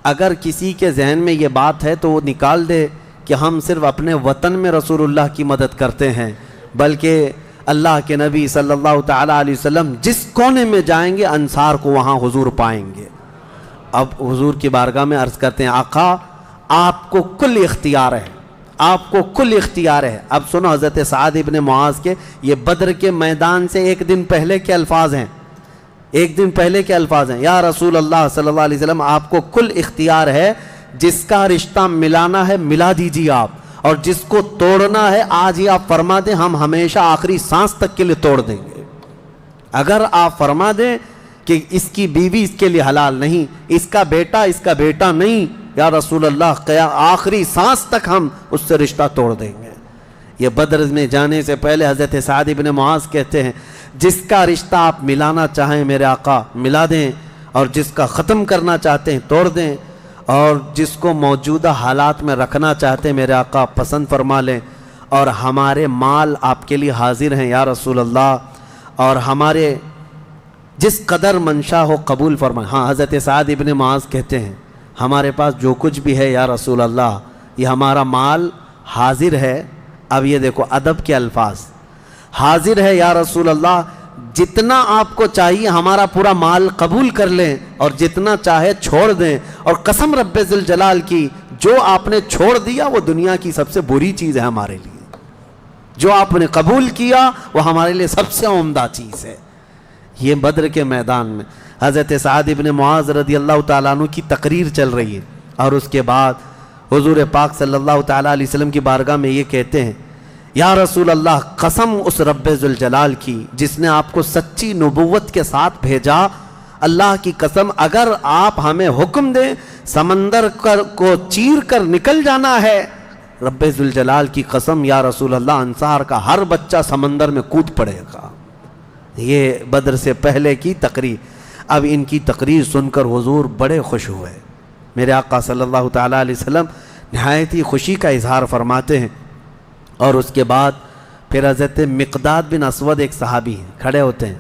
اگر کسی کے ذہن میں یہ بات ہے تو وہ نکال دے کہ ہم صرف اپنے وطن میں رسول اللہ کی مدد کرتے ہیں، بلکہ اللہ کے نبی صلی اللہ تعالیٰ علیہ وسلم جس کونے میں جائیں گے انصار کو وہاں حضور پائیں گے۔ اب حضور کی بارگاہ میں عرض کرتے ہیں آقا آپ کو کل اختیار ہے، آپ کو کل اختیار ہے۔ اب سنو حضرت سعد ابن معاذ کے یہ بدر کے میدان سے ایک دن پہلے کے الفاظ ہیں، ایک دن پہلے کے الفاظ ہیں، یا رسول اللہ صلی اللہ علیہ وسلم آپ کو کل اختیار ہے، جس کا رشتہ ملانا ہے ملا دیجیے آپ، اور جس کو توڑنا ہے آج ہی آپ فرما دیں، ہم ہمیشہ آخری سانس تک کے لیے توڑ دیں گے۔ اگر آپ فرما دیں کہ اس کی بیوی اس کے لیے حلال نہیں، اس کا بیٹا نہیں، یا رسول اللہ آخری سانس تک ہم اس سے رشتہ توڑ دیں گے۔ یہ بدر میں جانے سے پہلے حضرت سعد ابن معاذ کہتے ہیں جس کا رشتہ آپ ملانا چاہیں میرے آقا ملا دیں، اور جس کا ختم کرنا چاہتے ہیں توڑ دیں، اور جس کو موجودہ حالات میں رکھنا چاہتے ہیں میرے آقا پسند فرما لیں، اور ہمارے مال آپ کے لیے حاضر ہیں یا رسول اللہ، اور ہمارے جس قدر منشا ہو قبول فرمائیں۔ ہاں حضرت سعد ابن معاذ کہتے ہیں ہمارے پاس جو کچھ بھی ہے یا رسول اللہ یہ ہمارا مال حاضر ہے۔ اب یہ دیکھو ادب کے الفاظ، حاضر ہے یا رسول اللہ، جتنا آپ کو چاہیے ہمارا پورا مال قبول کر لیں اور جتنا چاہے چھوڑ دیں، اور قسم رب ذوالجلال کی جو آپ نے چھوڑ دیا وہ دنیا کی سب سے بری چیز ہے ہمارے لیے، جو آپ نے قبول کیا وہ ہمارے لیے سب سے عمدہ چیز ہے۔ یہ بدر کے میدان میں حضرت سعد ابن معاذ رضی اللہ تعالیٰ عنہ کی تقریر چل رہی ہے، اور اس کے بعد حضور پاک صلی اللہ تعالیٰ علیہ وسلم کی بارگاہ میں یہ کہتے ہیں یا رسول اللہ قسم اس رب ذوالجلال کی جس نے آپ کو سچی نبوت کے ساتھ بھیجا، اللہ کی قسم اگر آپ ہمیں حکم دیں سمندر کو چیر کر نکل جانا ہے، رب ذوالجلال کی قسم یا رسول اللہ انصار کا ہر بچہ سمندر میں کود پڑے گا۔ یہ بدر سے پہلے کی تقریر۔ اب ان کی تقریر سن کر حضور بڑے خوش ہوئے، میرے آقا صلی اللہ تعالیٰ علیہ وسلم نہایت ہی خوشی کا اظہار فرماتے ہیں، اور اس کے بعد پھر حضرت مقداد بن اسود ایک صحابی ہیں کھڑے ہوتے ہیں،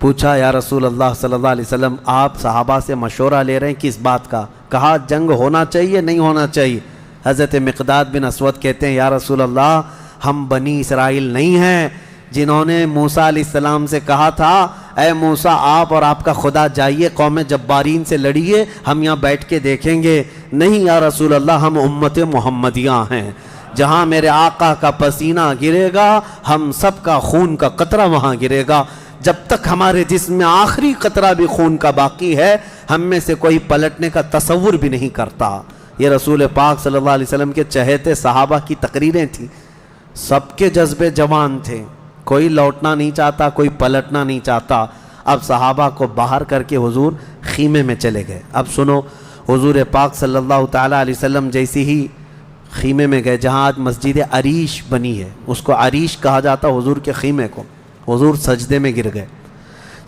پوچھا یا رسول اللہ صلی اللہ علیہ وسلم آپ صحابہ سے مشورہ لے رہے ہیں کس بات کا؟ کہا جنگ ہونا چاہیے نہیں ہونا چاہیے؟ حضرت مقداد بن اسود کہتے ہیں یا رسول اللہ ہم بنی اسرائیل نہیں ہیں جنہوں نے موسیٰ علیہ السلام سے کہا تھا اے موسیٰ آپ اور آپ کا خدا جائیے قوم جبارین سے لڑیے، ہم یہاں بیٹھ کے دیکھیں گے۔ نہیں یا رسول اللہ ہم امت محمدیہ ہیں، جہاں میرے آقا کا پسینہ گرے گا ہم سب کا خون کا قطرہ وہاں گرے گا، جب تک ہمارے جسم میں آخری قطرہ بھی خون کا باقی ہے ہم میں سے کوئی پلٹنے کا تصور بھی نہیں کرتا۔ یہ رسول پاک صلی اللہ علیہ وسلم کے چہیتے صحابہ کی تقریریں تھیں، سب کے جذبے جوان تھے، کوئی لوٹنا نہیں چاہتا کوئی پلٹنا نہیں چاہتا۔ اب صحابہ کو باہر کر کے حضور خیمے میں چلے گئے۔ اب سنو حضور پاک صلی اللہ تعالیٰ علیہ وسلم جیسی ہی خیمے میں گئے جہاں آج مسجد عریش بنی ہے، اس کو عریش کہا جاتا حضور کے خیمے کو، حضور سجدے میں گر گئے۔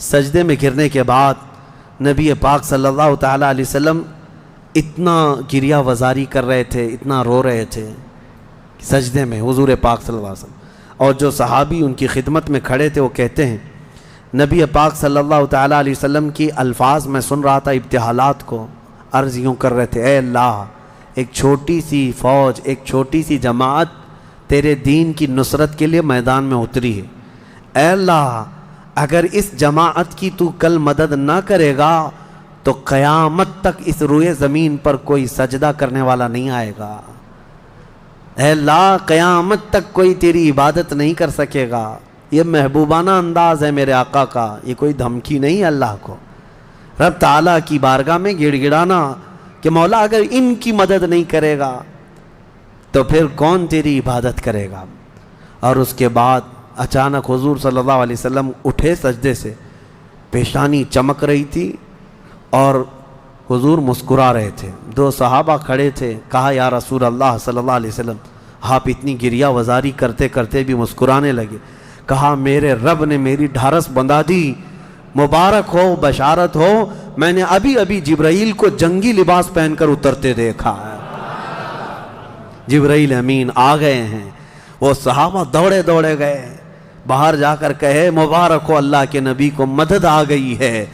سجدے میں گرنے کے بعد نبی پاک صلی اللہ تعالیٰ علیہ وسلم اتنا گریہ وزاری کر رہے تھے، اتنا رو رہے تھے سجدے میں حضور پاک صلی اللہ علیہ وسلم، اور جو صحابی ان کی خدمت میں کھڑے تھے وہ کہتے ہیں نبی پاک صلی اللہ تعالیٰ علیہ وسلم کی الفاظ میں سن رہا تھا ابتحالات کو، عرض یوں کر رہے تھے اے اللہ ایک چھوٹی سی فوج ایک چھوٹی سی جماعت تیرے دین کی نصرت کے لیے میدان میں اتری ہے، اے اللہ اگر اس جماعت کی تو کل مدد نہ کرے گا تو قیامت تک اس روئے زمین پر کوئی سجدہ کرنے والا نہیں آئے گا، اے اللہ قیامت تک کوئی تیری عبادت نہیں کر سکے گا۔ یہ محبوبانہ انداز ہے میرے آقا کا، یہ کوئی دھمکی نہیں ہے اللہ کو، رب تعالیٰ کی بارگاہ میں گڑ گڑانا کہ مولا اگر ان کی مدد نہیں کرے گا تو پھر کون تیری عبادت کرے گا۔ اور اس کے بعد اچانک حضور صلی اللہ علیہ وسلم اٹھے سجدے سے، پیشانی چمک رہی تھی اور حضور مسکرا رہے تھے۔ دو صحابہ کھڑے تھے، کہا یا رسول اللہ صلی اللہ علیہ وسلم آپ اتنی گریہ وزاری کرتے کرتے بھی مسکرانے لگے۔ کہا میرے رب نے میری ڈھارس بندھا دی، مبارک ہو بشارت ہو، میں نے ابھی ابھی جبرائیل کو جنگی لباس پہن کر اترتے دیکھا ہے، جبرائیل امین آ گئے ہیں۔ وہ صحابہ دوڑے دوڑے گئے، باہر جا کر کہے مبارک ہو اللہ کے نبی کو مدد آ گئی ہے۔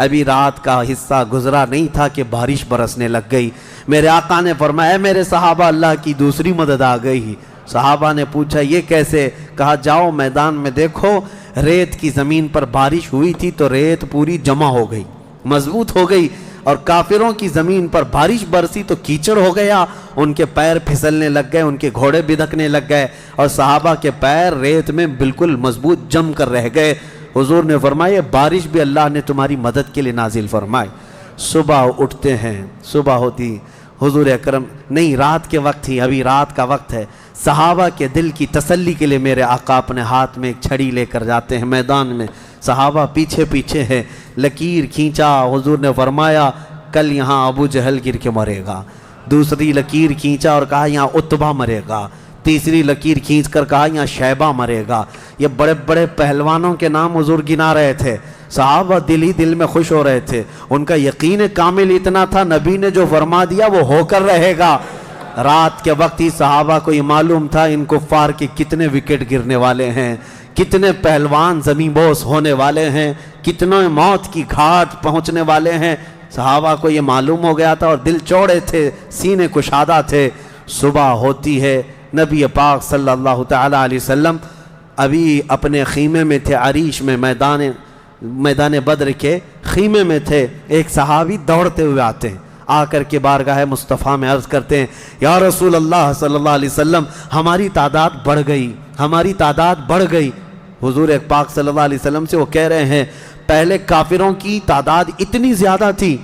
ابھی رات کا حصہ گزرا نہیں تھا کہ بارش برسنے لگ گئی۔ میرے آقا نے فرمایا میرے صحابہ اللہ کی دوسری مدد آ گئی۔ صحابہ نے پوچھا یہ کیسے؟ کہا جاؤ میدان میں دیکھو، ریت کی زمین پر بارش ہوئی تھی تو ریت پوری جمع ہو گئی، مضبوط ہو گئی، اور کافروں کی زمین پر بارش برسی تو کیچڑ ہو گیا، ان کے پیر پھسلنے لگ گئے، ان کے گھوڑے بدکنے لگ گئے، اور صحابہ کے پیر ریت میں بالکل مضبوط جم کر رہ گئے۔ حضور نے فرمایا بارش بھی اللہ نے تمہاری مدد کے لیے نازل فرمائی۔ صبح اٹھتے ہیں، صبح ہوتی، حضور اکرم نہیں، رات کے وقت ہی، ابھی رات کا وقت ہے، صحابہ کے دل کی تسلی کے لیے میرے آقا اپنے ہاتھ میں ایک چھڑی لے کر جاتے ہیں میدان میں، صحابہ پیچھے پیچھے ہیں، لکیر کھینچا، حضور نے فرمایا کل یہاں ابو جہل گر کے مرے گا، دوسری لکیر کھینچا اور کہا یہاں عتبہ مرے گا، تیسری لکیر کھینچ کر کہا یہاں شیبہ مرے گا۔ یہ بڑے بڑے پہلوانوں کے نام حضور گنا رہے تھے، صحابہ دل ہی دل میں خوش ہو رہے تھے، ان کا یقین کامل اتنا تھا نبی نے جو فرما دیا وہ ہو کر رہے گا۔ رات کے وقت ہی صحابہ کو یہ معلوم تھا ان کفار کے کتنے وکٹ گرنے والے ہیں، کتنے پہلوان زمین بوس ہونے والے ہیں، کتنے موت کی گھاٹ پہنچنے والے ہیں، صحابہ کو یہ معلوم ہو گیا تھا، اور دل چوڑے تھے، سینے کشادہ تھے۔ صبح ہوتی ہے، نبی پاک صلی اللہ تعالی علیہ وسلم ابھی اپنے خیمے میں تھے، عریش میں، میدان بدر کے خیمے میں تھے، ایک صحابی دوڑتے ہوئے آتے ہیں، آ کر کے بارگاہ مصطفیٰ میں عرض کرتے ہیں یا رسول اللہ صلی اللہ علیہ وسلم ہماری تعداد بڑھ گئی، ہماری تعداد بڑھ گئی۔ حضور پاک صلی اللہ علیہ وسلم سے وہ کہہ رہے ہیں پہلے کافروں کی تعداد اتنی زیادہ تھی،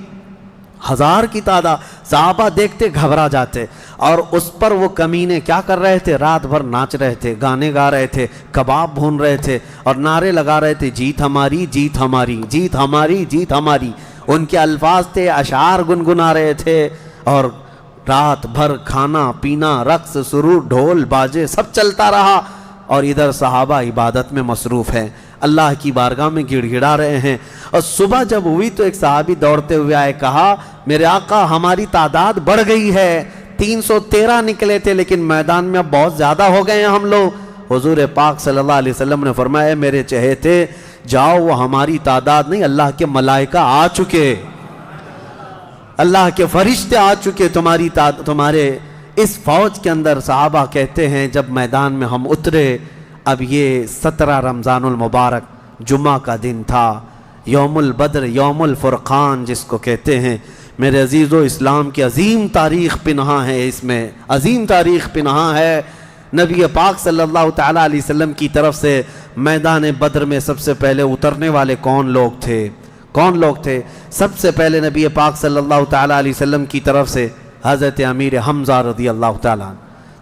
1000 کی تعداد، صحابہ دیکھتے گھبرا جاتے، اور اس پر وہ کمینے کیا کر رہے تھے؟ رات بھر ناچ رہے تھے، گانے گا رہے تھے، کباب بھون رہے تھے، اور نعرے لگا رہے تھے جیت ہماری، جیت ہماری، جیت ہماری، جیت ہماری۔ ان کے الفاظ تھے، اشعار گنگنا رہے تھے، اور رات بھر کھانا پینا، رقص سرور، ڈھول باجے سب چلتا رہا، اور ادھر صحابہ عبادت میں مصروف ہیں، اللہ کی بارگاہ میں گڑ گڑا رہے ہیں۔ اور صبح جب ہوئی تو ایک صحابی دوڑتے ہوئے آئے، کہا میرے آقا ہماری تعداد بڑھ گئی ہے، 313 نکلے تھے لیکن میدان میں اب بہت زیادہ ہو گئے ہیں ہم لوگ۔ حضور پاک صلی اللہ علیہ وسلم نے فرمایا میرے چہیتے جاؤ، وہ ہماری تعداد نہیں، اللہ کے ملائکہ آ چکے، اللہ کے فرشتے آ چکے تمہارے اس فوج کے اندر۔ صحابہ کہتے ہیں جب میدان میں ہم اترے، اب یہ 17 رمضان المبارک جمعہ کا دن تھا، یوم البدر، یوم الفرقان جس کو کہتے ہیں۔ میرے عزیزو، اسلام کی عظیم تاریخ پنہاں ہے، اس میں عظیم تاریخ پنہاں ہے۔ نبی پاک صلی اللہ تعالیٰ علیہ وسلم کی طرف سے میدان بدر میں سب سے پہلے اترنے والے کون لوگ تھے؟ کون لوگ تھے؟ سب سے پہلے نبی پاک صلی اللہ تعالیٰ علیہ وسلم کی طرف سے حضرت امیر حمزہ رضی اللہ تعالیٰ،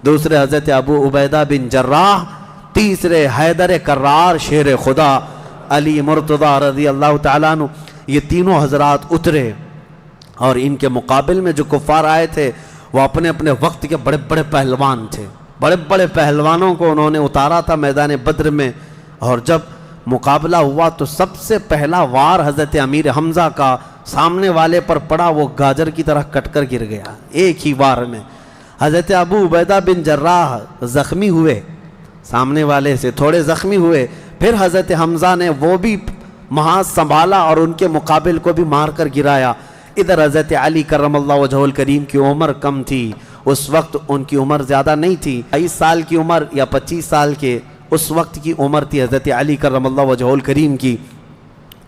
دوسرے حضرت ابو عبیدہ بن جراح، تیسرے حیدر کرار شیر خدا علی مرتضیٰ رضی اللہ تعالیٰ عنہ۔ یہ تینوں حضرات اترے، اور ان کے مقابل میں جو کفار آئے تھے وہ اپنے اپنے وقت کے بڑے بڑے پہلوان تھے، بڑے بڑے پہلوانوں کو انہوں نے اتارا تھا میدان بدر میں۔ اور جب مقابلہ ہوا تو سب سے پہلا وار حضرت امیر حمزہ کا سامنے والے پر پڑا، وہ گاجر کی طرح کٹ کر گر گیا ایک ہی وار میں۔ حضرت ابو عبیدہ بن جراح زخمی ہوئے، سامنے والے سے تھوڑے زخمی ہوئے، پھر حضرت حمزہ نے وہ بھی محاذ سنبھالا اور ان کے مقابل کو بھی مار کر گرایا۔ ادھر حضرت علی کرم اللہ وجہہ الکریم کی عمر کم تھی، اس وقت ان کی عمر زیادہ نہیں تھی، 22 سال کی عمر یا 25 سال کے اس وقت کی عمر تھی حضرت علی کرم اللہ وجہہ الکریم کی۔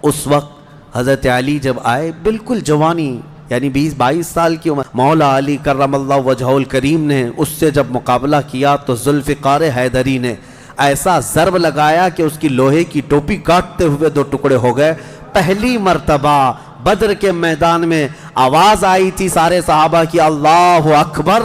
اس وقت حضرت علی جب آئے بالکل جوانی، یعنی 20-22 سال کی عمر، مولا علی کرم اللہ وجہہ الکریم نے اس سے جب مقابلہ کیا تو ذوالفقار حیدری نے ایسا ضرب لگایا کہ اس کی لوہے کی ٹوپی کاٹتے ہوئے 2 ٹکڑے ہو گئے۔ پہلی مرتبہ بدر کے میدان میں آواز آئی تھی سارے صحابہ کی اللہ اکبر،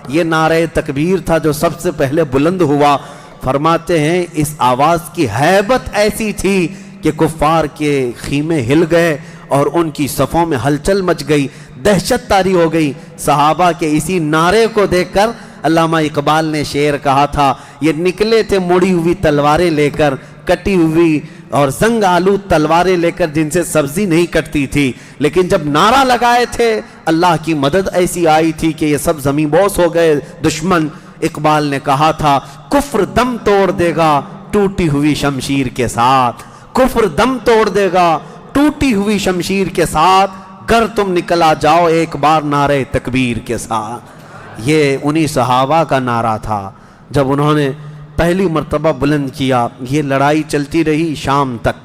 یہ نعرہ تکبیر تھا جو سب سے پہلے بلند ہوا۔ فرماتے ہیں اس آواز کی ہیبت ایسی تھی کہ کفار کے خیمے ہل گئے اور ان کی صفوں میں ہلچل مچ گئی، دہشت طاری ہو گئی۔ صحابہ کے اسی نعرے کو دیکھ کر علامہ اقبال نے شعر کہا تھا، یہ نکلے تھے مڑی ہوئی تلواریں لے کر، کٹی ہوئی اور زنگ آلود تلواریں لے کر جن سے سبزی نہیں کٹتی تھی، لیکن جب نعرہ لگائے تھے اللہ کی مدد ایسی آئی تھی کہ یہ سب زمین بوس ہو گئے دشمن۔ اقبال نے کہا تھا کفر دم توڑ دے گا ٹوٹی ہوئی شمشیر کے ساتھ، کفر دم توڑ دے گا ٹوٹی ہوئی شمشیر کے ساتھ گر تم نکلا جاؤ ایک بار نعرے تکبیر کے ساتھ۔ یہ انہی صحابہ کا نعرہ تھا جب انہوں نے پہلی مرتبہ بلند کیا۔ یہ لڑائی چلتی رہی شام تک،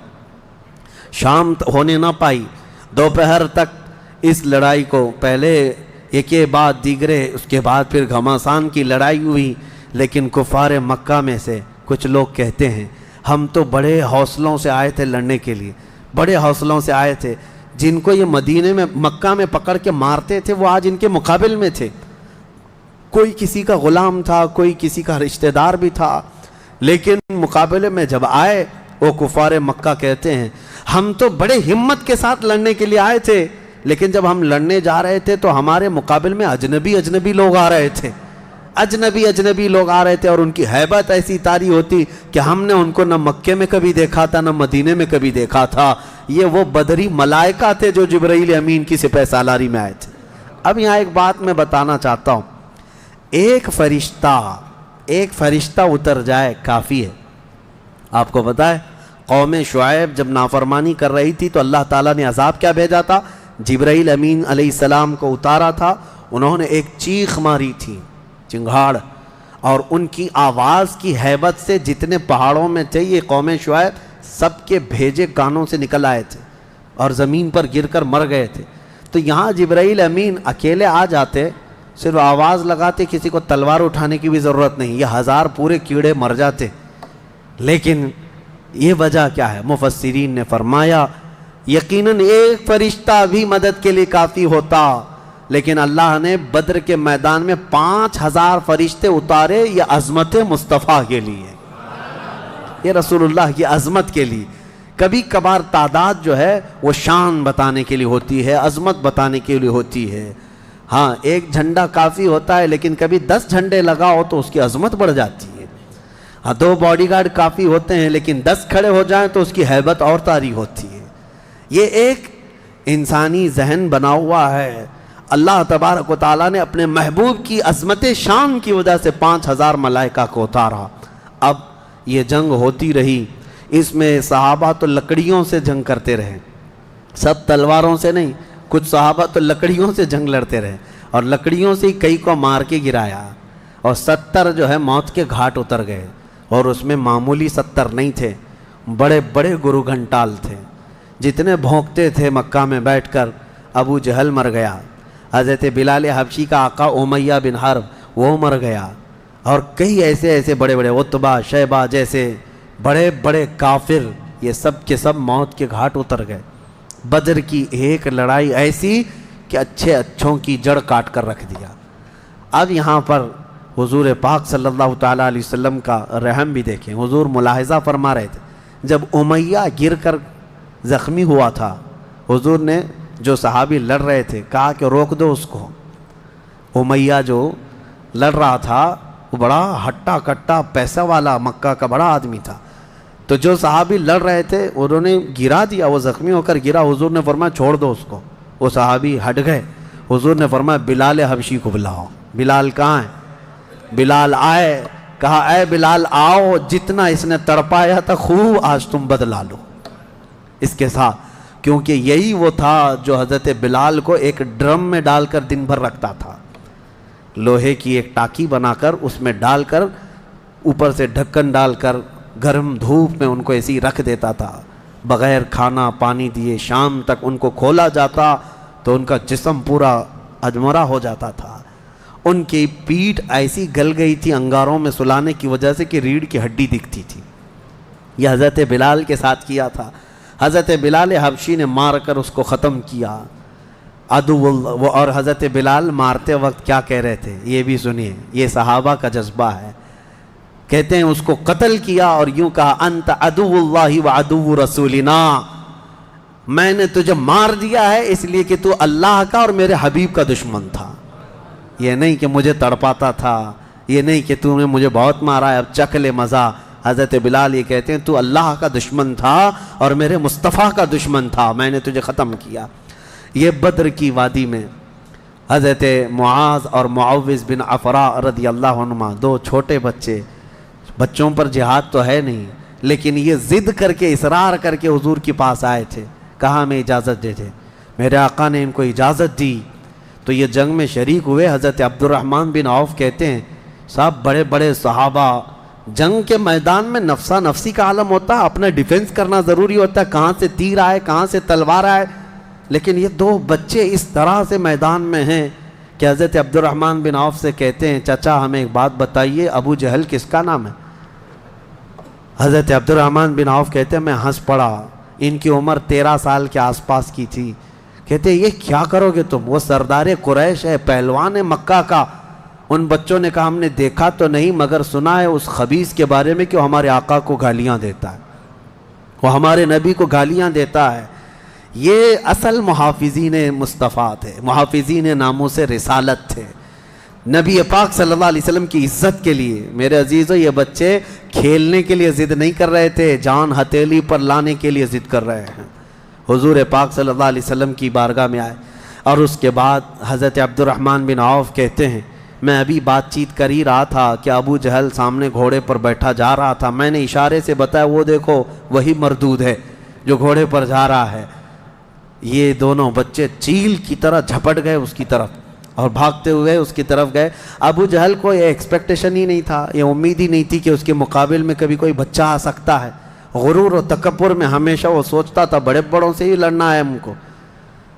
شام ہونے نہ پائی، دوپہر تک اس لڑائی کو پہلے ایک بعد دیگرے، اس کے بعد پھر گھماسان کی لڑائی ہوئی۔ لیکن کفار مکہ میں سے کچھ لوگ کہتے ہیں ہم تو بڑے حوصلوں سے آئے تھے لڑنے کے لیے، بڑے حوصلوں سے آئے تھے، جن کو یہ مدینے میں مکہ میں پکڑ کے مارتے تھے وہ آج ان کے مقابل میں تھے۔ کوئی کسی کا غلام تھا، کوئی کسی کا رشتہ دار بھی تھا، لیکن مقابلے میں جب آئے وہ کفار مکہ کہتے ہیں ہم تو بڑے ہمت کے ساتھ لڑنے کے لیے آئے تھے، لیکن جب ہم لڑنے جا رہے تھے تو ہمارے مقابل میں اجنبی لوگ آ رہے تھے، اجنبی لوگ آ رہے تھے، اور ان کی ہیبت ایسی طاری ہوتی کہ ہم نے ان کو نہ مکے میں کبھی دیکھا تھا نہ مدینے میں کبھی دیکھا تھا۔ یہ وہ بدری ملائکہ تھے جو جبرائیل امین کی سپہ سالاری میں آئے تھے۔ اب یہاں ایک بات میں بتانا چاہتا ہوں، ایک فرشتہ اتر جائے کافی ہے۔ آپ کو پتہ ہے قوم شعیب جب نافرمانی کر رہی تھی تو اللہ تعالیٰ نے عذاب کیا بھیجا تھا؟ جبرائیل امین علیہ السلام کو اتارا تھا، انہوں نے ایک چیخ ماری تھی، چنگھاڑ، اور ان کی آواز کی ہیبت سے جتنے پہاڑوں میں تھے یہ قوم شعیب سب کے بھیجے کانوں سے نکل آئے تھے اور زمین پر گر کر مر گئے تھے۔ تو یہاں جبرائیل امین اکیلے آ جاتے، صرف آواز لگاتے، کسی کو تلوار اٹھانے کی بھی ضرورت نہیں، یہ 1000 پورے کیڑے مر جاتے۔ لیکن یہ وجہ کیا ہے؟ مفسرین نے فرمایا یقیناً ایک فرشتہ بھی مدد کے لیے کافی ہوتا، لیکن اللہ نے بدر کے میدان میں 5000 فرشتے اتارے، یہ عظمت مصطفیٰ کے لیے، یہ رسول اللہ کی عظمت کے لیے۔ کبھی کبھار تعداد جو ہے وہ شان بتانے کے لیے ہوتی ہے، عظمت بتانے کے لیے ہوتی ہے۔ ہاں ایک جھنڈا کافی ہوتا ہے، لیکن کبھی 10 جھنڈے لگاؤ تو اس کی عظمت بڑھ جاتی ہے۔ ہاں 2 باڈی گارڈ کافی ہوتے ہیں، لیکن 10 کھڑے ہو جائیں تو اس کی ہیبت اور طاری ہوتی ہے۔ یہ ایک انسانی ذہن بنا ہوا ہے۔ اللہ تبارک و تعالیٰ نے اپنے محبوب کی عظمت شان کی وجہ سے 5000 ملائکہ کو اتارا۔ اب یہ جنگ ہوتی رہی، اس میں صحابہ تو لکڑیوں سے جنگ کرتے رہے، سب تلواروں سے نہیں، کچھ صحابہ تو لکڑیوں سے جنگ لڑتے رہے، اور لکڑیوں سے کئی کو مار کے گرایا، اور 70 جو ہے موت کے گھاٹ اتر گئے، اور اس میں معمولی 70 نہیں تھے، بڑے بڑے گرو گھنٹال تھے، جتنے بھونکتے تھے مکہ میں بیٹھ کر۔ ابو جہل مر گیا، حضرت بلال حبشی کا آقا امیہ بن حرب وہ مر گیا، اور کئی ایسے بڑے بڑے عتبہ شیبہ جیسے بڑے بڑے کافر، یہ سب کے سب موت کے گھاٹ اتر گئے۔ بدر کی ایک لڑائی ایسی کہ اچھوں کی جڑ کاٹ کر رکھ دیا۔ اب یہاں پر حضور پاک صلی اللہ تعالیٰ علیہ وسلم کا رحم بھی دیکھیں۔ حضور ملاحظہ فرما رہے تھے، جب امیہ گر کر زخمی ہوا تھا، حضور نے جو صحابی لڑ رہے تھے کہا کہ روک دو اس کو۔ امیہ جو لڑ رہا تھا وہ بڑا ہٹا کٹا پیسہ والا مکہ کا بڑا آدمی تھا، تو جو صحابی لڑ رہے تھے انہوں نے گرا دیا، وہ زخمی ہو کر گرا، حضور نے فرمایا چھوڑ دو اس کو۔ وہ صحابی ہٹ گئے، حضور نے فرمایا بلال حبشی کو بلاؤ۔ بلال کہاں ہے؟ بلال آئے، کہا اے بلال آؤ، جتنا اس نے تڑپایا تھا خوب آج تم بدلا لو اس کے ساتھ، کیونکہ یہی وہ تھا جو حضرت بلال کو ایک ڈرم میں ڈال کر دن بھر رکھتا تھا، لوہے کی ایک ٹاکی بنا کر اس میں ڈال کر اوپر سے ڈھکن ڈال کر گرم دھوپ میں ان کو ایسی رکھ دیتا تھا، بغیر کھانا پانی دیے شام تک ان کو کھولا جاتا تو ان کا جسم پورا اجمرا ہو جاتا تھا۔ ان کی پیٹھ ایسی گل گئی تھی انگاروں میں سلانے کی وجہ سے کہ ریڑھ کی ہڈی دکھتی تھی۔ یہ حضرت بلال کے ساتھ کیا تھا، حضرت بلال حبشی نے مار کر اس کو ختم کیا۔ اور حضرت بلال مارتے وقت کیا کہہ رہے تھے یہ بھی سنیے، یہ صحابہ کا جذبہ ہے۔ کہتے ہیں اس کو قتل کیا اور یوں کہا انت عدو اللہ و عدو رسولنا، میں نے تجھے مار دیا ہے اس لیے کہ تو اللہ کا اور میرے حبیب کا دشمن تھا، یہ نہیں کہ مجھے تڑپاتا تھا، یہ نہیں کہ تو نے مجھے بہت مارا ہے اب چکھ لے مزہ۔ حضرت بلال یہ کہتے ہیں تو اللہ کا دشمن تھا اور میرے مصطفیٰ کا دشمن تھا، میں نے تجھے ختم کیا۔ یہ بدر کی وادی میں حضرت معاذ اور معوذ بن عفراء رضی اللہ عنہما، 2 چھوٹے بچوں پر جہاد تو ہے نہیں، لیکن یہ ضد کر کے اصرار کر کے حضور کے پاس آئے تھے، کہا ہمیں اجازت دے دے۔ میرے آقا نے ان کو اجازت دی تو یہ جنگ میں شریک ہوئے۔ حضرت عبد الرحمن بن عوف کہتے ہیں صاحب بڑے بڑے صحابہ، جنگ کے میدان میں نفسا نفسی کا عالم ہوتا ہے، اپنا ڈیفنس کرنا ضروری ہوتا ہے، کہاں سے تیر آئے کہاں سے تلوار آئے، لیکن یہ دو بچے اس طرح سے میدان میں ہیں کہ حضرت عبد الرحمن بن عوف سے کہتے ہیں چچا ہمیں ایک بات بتائیے، ابو جہل کس کا نام ہے؟ حضرت عبد الرحمن بن عوف کہتے ہیں میں ہنس پڑا، ان کی عمر 13 سال کے آس پاس کی تھی۔ کہتے ہیں یہ کیا کرو گے تم؟ وہ سردار قریش ہے، پہلوان ہے مکہ کا۔ ان بچوں نے کہا ہم نے دیکھا تو نہیں مگر سنا ہے اس خبیث کے بارے میں کہ وہ ہمارے آقا کو گالیاں دیتا ہے، وہ ہمارے نبی کو گالیاں دیتا ہے۔ یہ اصل محافظین مصطفیٰ تھے، محافظین ناموس رسالت تھے، نبی پاک صلی اللہ علیہ وسلم کی عزت کے لیے۔ میرے عزیزو یہ بچے کھیلنے کے لیے ضد نہیں کر رہے تھے، جان ہتھیلی پر لانے کے لیے ضد کر رہے ہیں۔ حضور پاک صلی اللہ علیہ وسلم کی بارگاہ میں آئے اور اس کے بعد حضرت عبد الرحمن بن عوف کہتے ہیں میں ابھی بات چیت کر ہی رہا تھا کہ ابو جہل سامنے گھوڑے پر بیٹھا جا رہا تھا، میں نے اشارے سے بتایا وہ دیکھو وہی مردود ہے جو گھوڑے پر جا رہا ہے۔ یہ دونوں بچے چیل کی طرح جھپٹ گئے اس کی طرف اور بھاگتے ہوئے اس کی طرف گئے۔ ابو جہل کو یہ ایکسپیکٹیشن ہی نہیں تھا، یہ امید ہی نہیں تھی کہ اس کے مقابل میں کبھی کوئی بچہ آ سکتا ہے۔ غرور و تکبر میں ہمیشہ وہ سوچتا تھا بڑے بڑوں سے ہی لڑنا ہے ہم کو،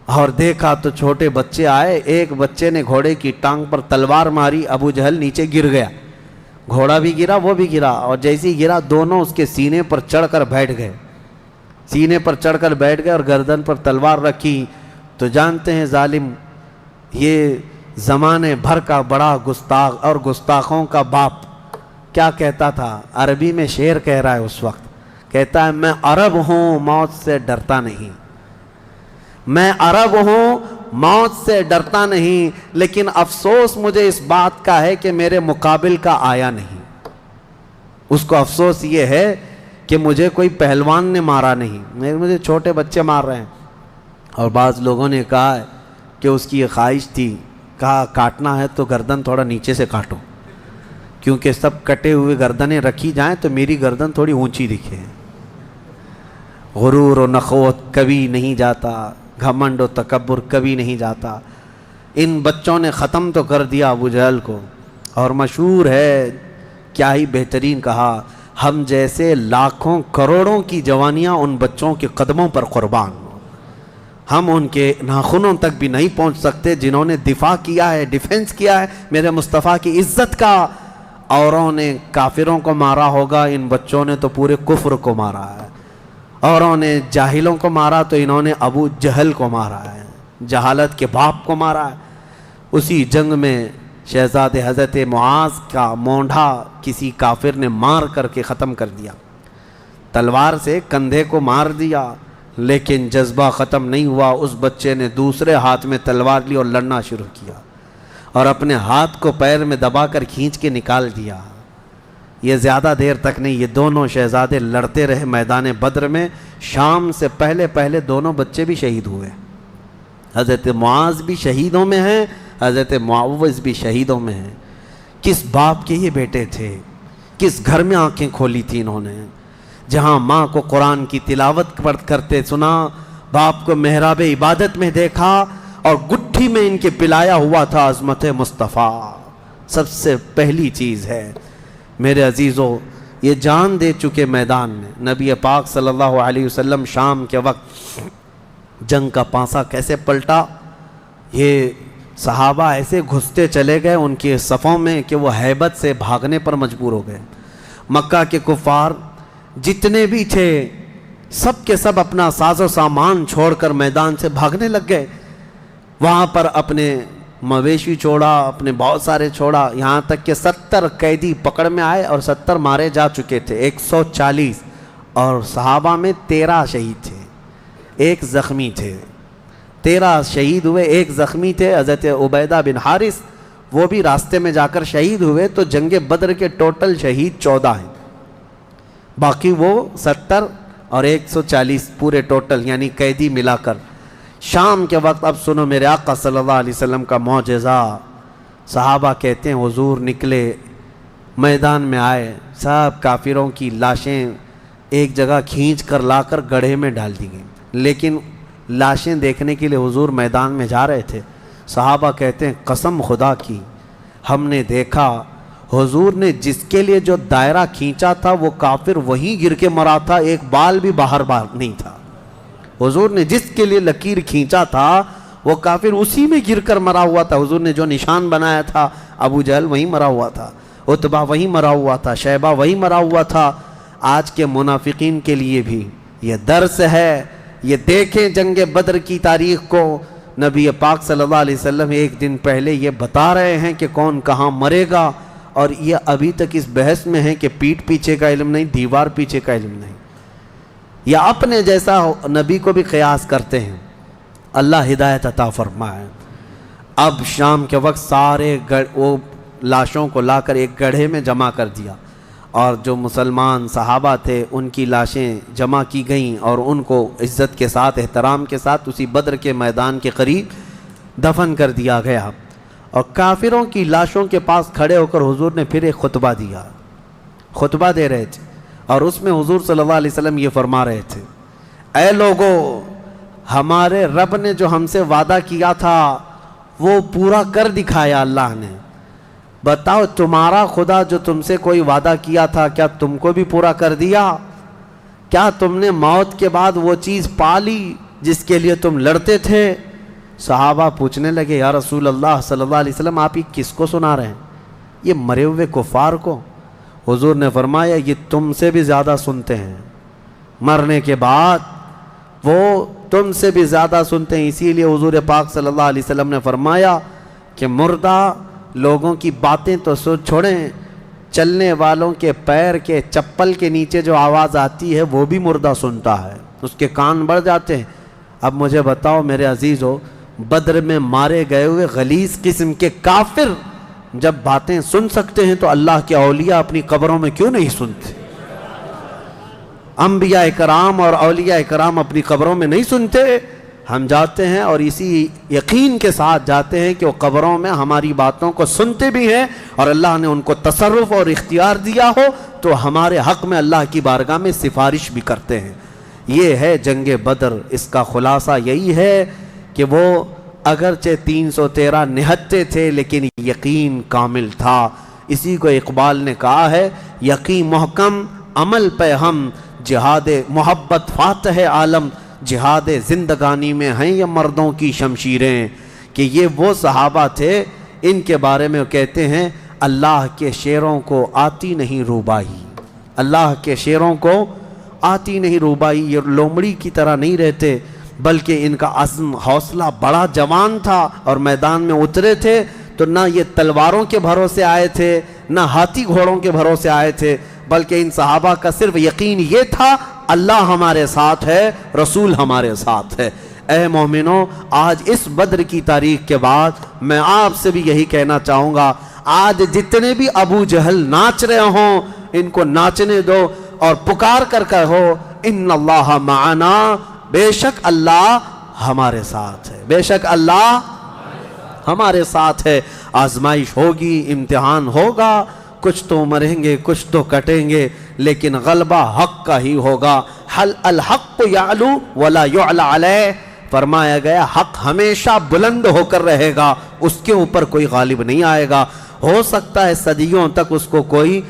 اور دیکھا تو چھوٹے بچے آئے، ایک بچے نے گھوڑے کی ٹانگ پر تلوار ماری، ابو جہل نیچے گر گیا، گھوڑا بھی گرا وہ بھی گرا، اور جیسے ہی گرا دونوں اس کے سینے پر چڑھ کر بیٹھ گئے، سینے پر چڑھ کر بیٹھ گئے اور گردن پر تلوار رکھی۔ تو جانتے ہیں ظالم یہ زمانے بھر کا بڑا گستاخ اور گستاخوں کا باپ کیا کہتا تھا، عربی میں شعر کہہ رہا ہے اس وقت، کہتا ہے میں عرب ہوں موت سے ڈرتا نہیں، میں عرب ہوں موت سے ڈرتا نہیں، لیکن افسوس مجھے اس بات کا ہے کہ میرے مقابل کا آیا نہیں۔ اس کو افسوس یہ ہے کہ مجھے کوئی پہلوان نے مارا نہیں، مجھے چھوٹے بچے مار رہے ہیں۔ اور بعض لوگوں نے کہا کہ اس کی یہ خواہش تھی، کہا کاٹنا ہے تو گردن تھوڑا نیچے سے کاٹو، کیونکہ سب کٹے ہوئے گردنیں رکھی جائیں تو میری گردن تھوڑی اونچی دکھے۔ غرور و نخوت کبھی نہیں جاتا، گھمنڈ و تکبر کبھی نہیں جاتا۔ ان بچوں نے ختم تو کر دیا ابو جہل کو، اور مشہور ہے کیا ہی بہترین کہا، ہم جیسے لاکھوں کروڑوں کی جوانیاں ان بچوں کے قدموں پر قربان، ہم ان کے ناخنوں تک بھی نہیں پہنچ سکتے جنہوں نے دفاع کیا ہے، ڈیفنس کیا ہے میرے مصطفیٰ کی عزت کا۔ اوروں نے کافروں کو مارا ہوگا، ان بچوں نے تو پورے کفر کو مارا ہے۔ اوروں نے جاہلوں کو مارا تو انہوں نے ابو جہل کو مارا ہے، جہالت کے باپ کو مارا ہے۔ اسی جنگ میں شہزادے حضرت معاذ کا مونڈھا کسی کافر نے مار کر کے ختم کر دیا، تلوار سے کندھے کو مار دیا، لیکن جذبہ ختم نہیں ہوا۔ اس بچے نے دوسرے ہاتھ میں تلوار لی اور لڑنا شروع کیا، اور اپنے ہاتھ کو پیر میں دبا کر کھینچ کے نکال دیا۔ یہ زیادہ دیر تک نہیں، یہ دونوں شہزادے لڑتے رہے میدان بدر میں۔ شام سے پہلے پہلے دونوں بچے بھی شہید ہوئے، حضرت معاذ بھی شہیدوں میں ہیں، حضرت معوذ بھی شہیدوں میں ہیں۔ کس باپ کے یہ بیٹے تھے، کس گھر میں آنکھیں کھولی تھی انہوں نے، جہاں ماں کو قرآن کی تلاوت کرتے سنا، باپ کو محراب عبادت میں دیکھا، اور گٹھی میں ان کے پلایا ہوا تھا عظمت مصطفیٰ۔ سب سے پہلی چیز ہے میرے عزیزو، یہ جان دے چکے میدان میں۔ نبی پاک صلی اللہ علیہ وسلم شام کے وقت جنگ کا پانسا کیسے پلٹا، یہ صحابہ ایسے گھستے چلے گئے ان کے صفوں میں کہ وہ ہیبت سے بھاگنے پر مجبور ہو گئے۔ مکہ کے کفار جتنے بھی تھے سب کے سب اپنا ساز و سامان چھوڑ کر میدان سے بھاگنے لگ گئے۔ وہاں پر اپنے مویشی چھوڑا، اپنے بہت سارے چھوڑا، یہاں تک کہ 70 قیدی پکڑ میں آئے اور 70 مارے جا چکے تھے، 140، اور صحابہ میں 13 شہید تھے، 1 زخمی تھے۔ 13 شہید ہوئے، 1 زخمی تھے حضرت عبیدہ بن حارث، وہ بھی راستے میں جا کر شہید ہوئے۔ تو جنگ بدر کے ٹوٹل شہید 14 ہیں، باقی وہ 70 اور 140 پورے ٹوٹل یعنی قیدی ملا کر۔ شام کے وقت اب سنو میرے آقا صلی اللہ علیہ وسلم کا معجزہ۔ صحابہ کہتے ہیں حضور نکلے، میدان میں آئے، سب کافروں کی لاشیں ایک جگہ کھینچ کر لا کر گڑھے میں ڈال دی گئیں، لیکن لاشیں دیکھنے کے لیے حضور میدان میں جا رہے تھے. صحابہ کہتے ہیں قسم خدا کی ہم نے دیکھا حضور نے جس کے لیے جو دائرہ کھینچا تھا وہ کافر وہیں گر کے مرا تھا, ایک بال بھی باہر نہیں تھا. حضور نے جس کے لیے لکیر کھینچا تھا وہ کافر اسی میں گر کر مرا ہوا تھا. حضور نے جو نشان بنایا تھا ابو جہل وہیں مرا ہوا تھا, عتبہ وہیں مرا ہوا تھا, شیبہ وہیں مرا ہوا تھا. آج کے منافقین کے لیے بھی یہ درس ہے. یہ دیکھیں جنگ بدر کی تاریخ کو, نبی پاک صلی اللہ علیہ وسلم ایک دن پہلے یہ بتا رہے ہیں کہ کون کہاں مرے گا, اور یہ ابھی تک اس بحث میں ہے کہ پیٹھ پیچھے کا علم نہیں, دیوار پیچھے کا علم نہیں, یا اپنے جیسا نبی کو بھی قیاس کرتے ہیں. اللہ ہدایت عطا فرمائے. اب شام کے وقت سارے وہ لاشوں کو لا کر ایک گڑھے میں جمع کر دیا, اور جو مسلمان صحابہ تھے ان کی لاشیں جمع کی گئیں اور ان کو عزت کے ساتھ احترام کے ساتھ اسی بدر کے میدان کے قریب دفن کر دیا گیا. اور کافروں کی لاشوں کے پاس کھڑے ہو کر حضور نے پھر ایک خطبہ دیا. خطبہ دے رہے تھے اور اس میں حضور صلی اللہ علیہ وسلم یہ فرما رہے تھے, اے لوگو ہمارے رب نے جو ہم سے وعدہ کیا تھا وہ پورا کر دکھایا اللہ نے. بتاؤ تمہارا خدا جو تم سے کوئی وعدہ کیا تھا کیا تم کو بھی پورا کر دیا؟ کیا تم نے موت کے بعد وہ چیز پا لی جس کے لیے تم لڑتے تھے؟ صحابہ پوچھنے لگے یا رسول اللہ صلی اللہ علیہ وسلم آپ یہ کس کو سنا رہے ہیں؟ یہ مرے ہوئے کفار کو. حضور نے فرمایا یہ تم سے بھی زیادہ سنتے ہیں, مرنے کے بعد وہ تم سے بھی زیادہ سنتے ہیں. اسی لیے حضور پاک صلی اللہ علیہ وسلم نے فرمایا کہ مردہ لوگوں کی باتیں تو چھوڑیں, چلنے والوں کے پیر کے چپل کے نیچے جو آواز آتی ہے وہ بھی مردہ سنتا ہے, اس کے کان بڑھ جاتے ہیں. اب مجھے بتاؤ میرے عزیزو, بدر میں مارے گئے ہوئے غلیظ قسم کے کافر جب باتیں سن سکتے ہیں تو اللہ کے اولیاء اپنی قبروں میں کیوں نہیں سنتے؟ انبیاء کرام اور اولیاء کرام اپنی قبروں میں نہیں سنتے؟ ہم جاتے ہیں اور اسی یقین کے ساتھ جاتے ہیں کہ وہ قبروں میں ہماری باتوں کو سنتے بھی ہیں, اور اللہ نے ان کو تصرف اور اختیار دیا ہو تو ہمارے حق میں اللہ کی بارگاہ میں سفارش بھی کرتے ہیں. یہ ہے جنگ بدر. اس کا خلاصہ یہی ہے کہ وہ اگرچہ 313 نہتے تھے لیکن یقین کامل تھا. اسی کو اقبال نے کہا ہے, یقین محکم عمل پہ ہم, جہاد محبت فاتح عالم, جہاد زندگانی میں ہیں یہ مردوں کی شمشیریں. کہ یہ وہ صحابہ تھے, ان کے بارے میں وہ کہتے ہیں اللہ کے شیروں کو آتی نہیں روبائی, اللہ کے شیروں کو آتی نہیں روبائی. یہ لومڑی کی طرح نہیں رہتے بلکہ ان کا عزم حوصلہ بڑا جوان تھا, اور میدان میں اترے تھے تو نہ یہ تلواروں کے بھروسے آئے تھے نہ ہاتھی گھوڑوں کے بھروسے آئے تھے, بلکہ ان صحابہ کا صرف یقین یہ تھا اللہ ہمارے ساتھ ہے, رسول ہمارے ساتھ ہے. اے مومنوں, آج اس بدر کی تاریخ کے بعد میں آپ سے بھی یہی کہنا چاہوں گا, آج جتنے بھی ابو جہل ناچ رہے ہوں ان کو ناچنے دو اور پکار کر کہو ان اللہ معنا, بے شک اللہ ہمارے ساتھ ہے, بے شک اللہ ہمارے ساتھ ہے. آزمائش ہوگی, امتحان ہوگا, کچھ تو مریں گے کچھ تو کٹیں گے, لیکن غلبہ حق کا ہی ہوگا. حل الحق یعلو ولا یعلی علیہ, فرمایا گیا حق ہمیشہ بلند ہو کر رہے گا, اس کے اوپر کوئی غالب نہیں آئے گا. ہو سکتا ہے صدیوں تک اس کو کوئی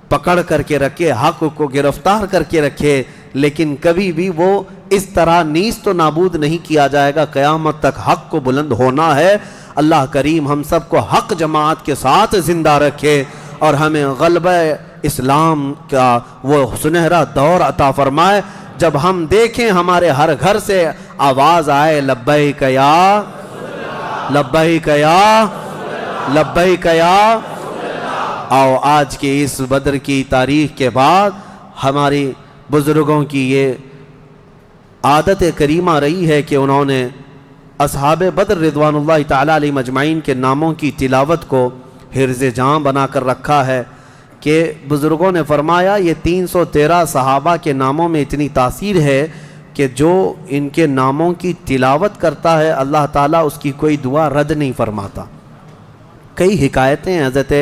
پکڑ کر کے رکھے, حق کو گرفتار کر کے رکھے, لیکن کبھی بھی وہ اس طرح نیست و نابود نہیں کیا جائے گا. قیامت تک حق کو بلند ہونا ہے. اللہ کریم ہم سب کو حق جماعت کے ساتھ زندہ رکھے اور ہمیں غلبہ اسلام کا وہ سنہرا دور عطا فرمائے جب ہم دیکھیں ہمارے ہر گھر سے آواز آئے لبیک یا لبیک یا لبیک یا. آؤ آج کی اس بدر کی تاریخ کے بعد ہماری بزرگوں کی یہ عادت کریمہ رہی ہے کہ انہوں نے اصحاب بدر رضوان اللہ تعالی علیہ مجمعین کے ناموں کی تلاوت کو حرز جاں بنا کر رکھا ہے کہ بزرگوں نے فرمایا یہ 313 صحابہ کے ناموں میں اتنی تاثیر ہے کہ جو ان کے ناموں کی تلاوت کرتا ہے اللہ تعالیٰ اس کی کوئی دعا رد نہیں فرماتا. کئی حکایتیں حضرت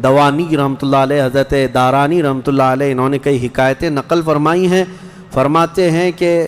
دوانی رحمۃ اللہ علیہ, حضرت دارانی رحمۃ اللہ علیہ, انہوں نے کئی حکایتیں نقل فرمائی ہیں. فرماتے ہیں کہ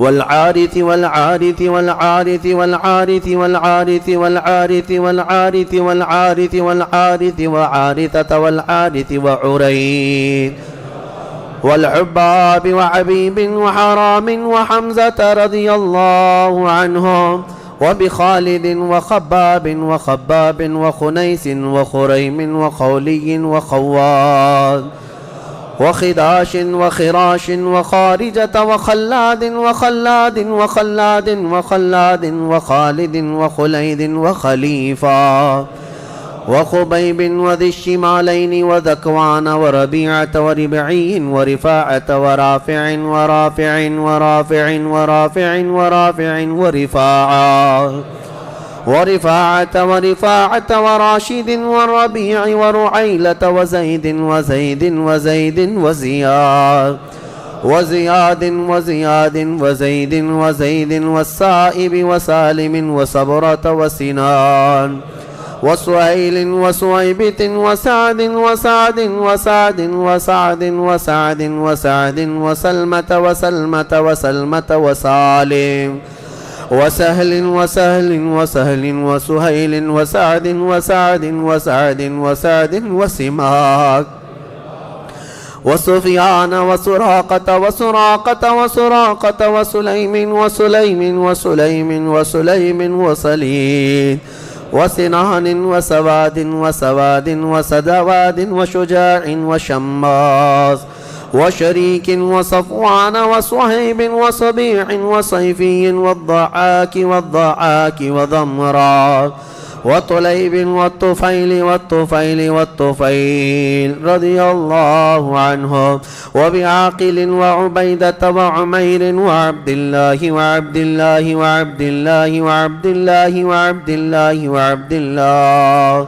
والعارث والعارث والعارث والعارث والعارث والعارث والعارث والعارث والعارث وعارثة والعارث وعرين والعباب وعبيب وحرام وحمزة رضي الله عنهم وبخالد وخباب وخباب وخنيس وخريم وخولي وخواد وخداش وخراش وخارجة وخلاد وخلاد وخلاد وخلاد وخالد وخليد وخليفة وخبيب وذي الشمالين وذكوان وربيعة وربعي ورفاعة ورافع ورافع ورافع ورافع ورافع ورفاعة ورفاعة ورفاعة وراشد والربيع ورعيلة وزيد وزيد وزيد وزياد وزياد وزياد وزيد وزيد والسائب وسالم وصبرة وسنان وسهيل وسويبة وسعد وسعد وسعد وسعد وسعد وسعد وسلمة وسلمة وسلمة وسالم وسهل وسهل وسهل وسهيل وسعد وسعد وسعد وسعد وسماك وسفيان وسراقة وسراقة وسراقة وسليم وسليم وسليم وسليم وسليم وسنان وسواد وسواد وسدواد وشجاع وشماس وشريك وصفوان وصهيب وصبيع وصيفي والضحاك والضحاك وضمرا وطليب والطفيل والطفيل والطفيل رضي الله عنهم وبعاقل وعبيدة وعمير وعبد الله وعبد الله وعبد الله وعبد الله وعبد الله وعبد الله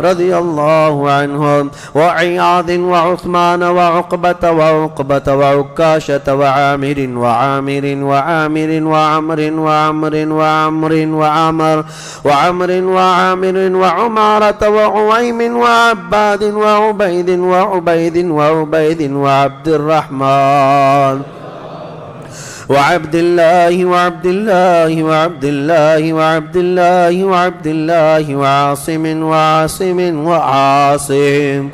رضي الله عنهم وعياض وعثمان وعقبة وعقبة وعكاشة وعامر وعامر وعامر وعمر وعمر وعمر وعمر وعمر وعامر وعمارة وعويم وعباد وعبيد وعبيد وعبيد وعبد الرحمن وعبد الله وعبد الله وعبد الله وعبد الله وعبد الله وعاصم وعاصم وعاصم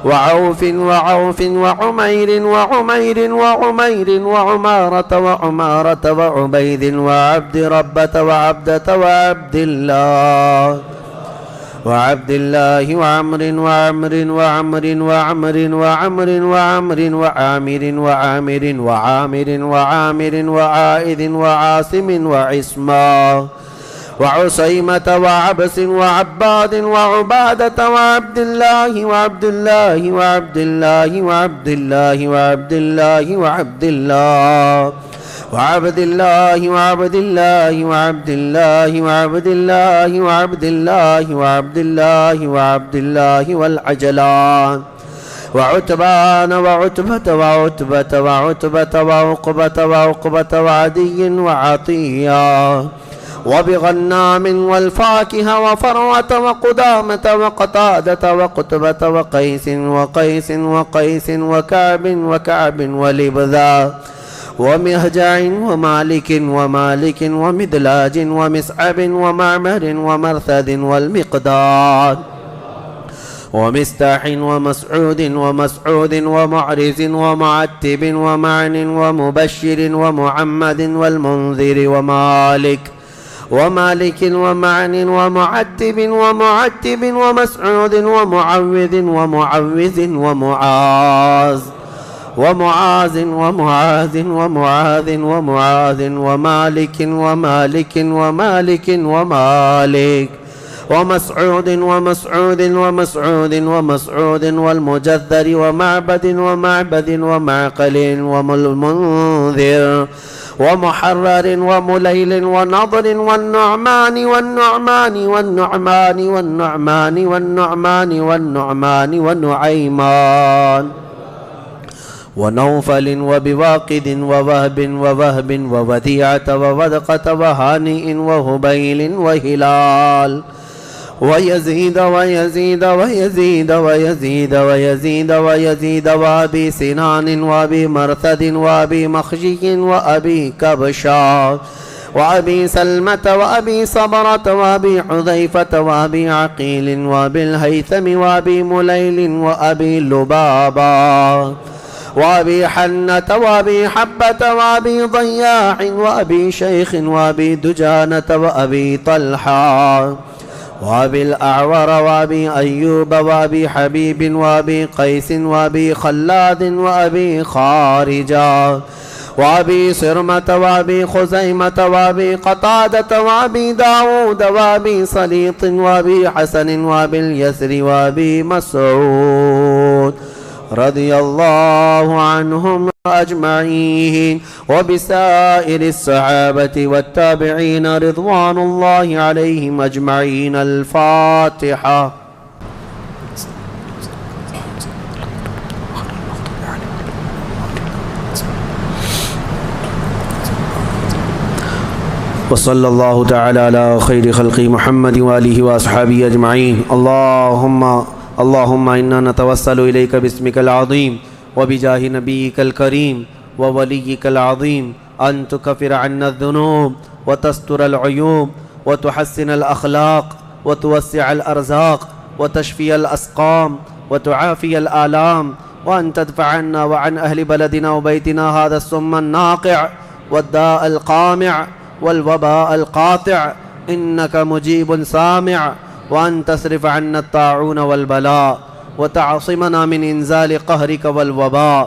وعوف وعوف وعمير وعمير وعمير وعمارة وعمارة وعبيد وعبد ربة وعبدة وعبد الله وعبد الله وعمر وعمر وعمر وعمر وعمر وعمر وعامر وعامر وعامر وعامر وعائذ وعاصم وعصما وعسيمة وعبس وعباد وعبادة وعبد الله وعبد الله وعبد الله وعبد الله وعبد الله وعبد الله وعبد الله وعبد الله وعبد الله وعبد الله وعبد الله وعبد الله وعبد الله والعجلان وعتبان وعتبة وعتبة وعتبة وعقبة وعقبة وعدي وعطية وبغنام والفاكهة وفروة وقدامة وقتادة وقتبة وقيس وقيس وقيس وكعب وكعب ولبذا ومهجع ومالك ومالك ومدلاج ومسعب ومعمر ومرثد والمقداد ومستاح ومسعود ومسعود ومعرز ومعتب ومعن ومبشر ومحمد والمنذر ومالك ومالك ومعن ومعتب ومعتب ومسعود ومعوذ ومعوذ ومعاذ ومعاذ ومعاذ ومعاذ ومعاذ ومالك ومالك ومالك ومالك ومسعود ومسعود ومسعود ومسعود والمجذر ومعبد ومعبد ومعقل والمنذر ومحرر ومليل ونضر والنعمان والنعمان والنعمان والنعمان والنعمان والنعمان والنعيمان ونوفل وبواقد ووهب ووهب ووديعة وودقة وهانئ وهبيل وهلال ويزيد ويزيد ويزيد ويزيد ويزيد ويزيد وأبي سنان وأبي مرثد وأبي مخشي وأبي كبشا وأبي سلمة وأبي صبرة وأبي حذيفة وأبي عقيل وأبي الهيثم وأبي مليل وأبي لبابا وأبي حنة وأبي حبة وأبي ضياع وأبي شيخ وأبي دجانة وأبي طلحة وأبي الأعور وأبي أيوب وأبي حبيب وأبي قيس وأبي خلاد وأبي خارجة وأبي صرمة وأبي خزيمة وأبي قتادة وأبي داود وأبي سليط وأبي حسن وأبي اليسر وأبي مسعود رضي الله عنهم أجمعين وبسائر الصحابة والتابعين رضوان الله عليهم أجمعين. الفاتحة. وصلى الله تعالى على خير خلق محمد وآله وأصحابه أجمعين. اللهم إنا نتوسل إليك باسمك العظيم وبجاه نبيك الكريم ووليك العظيم أن تكفر عنا الذنوب وتستر العيوب وتحسن الأخلاق وتوسع الأرزاق وتشفي الأسقام وتعافي الآلام، وأن تدفع عنا وعن أهل بلدنا وبيتنا هذا السم الناقع والداء القامع والوباء القاطع، إنك مجيب سامع، وأن تصرف عنا الطاعون والبلاء وتعصمنا من إنزال قهرك والوباء،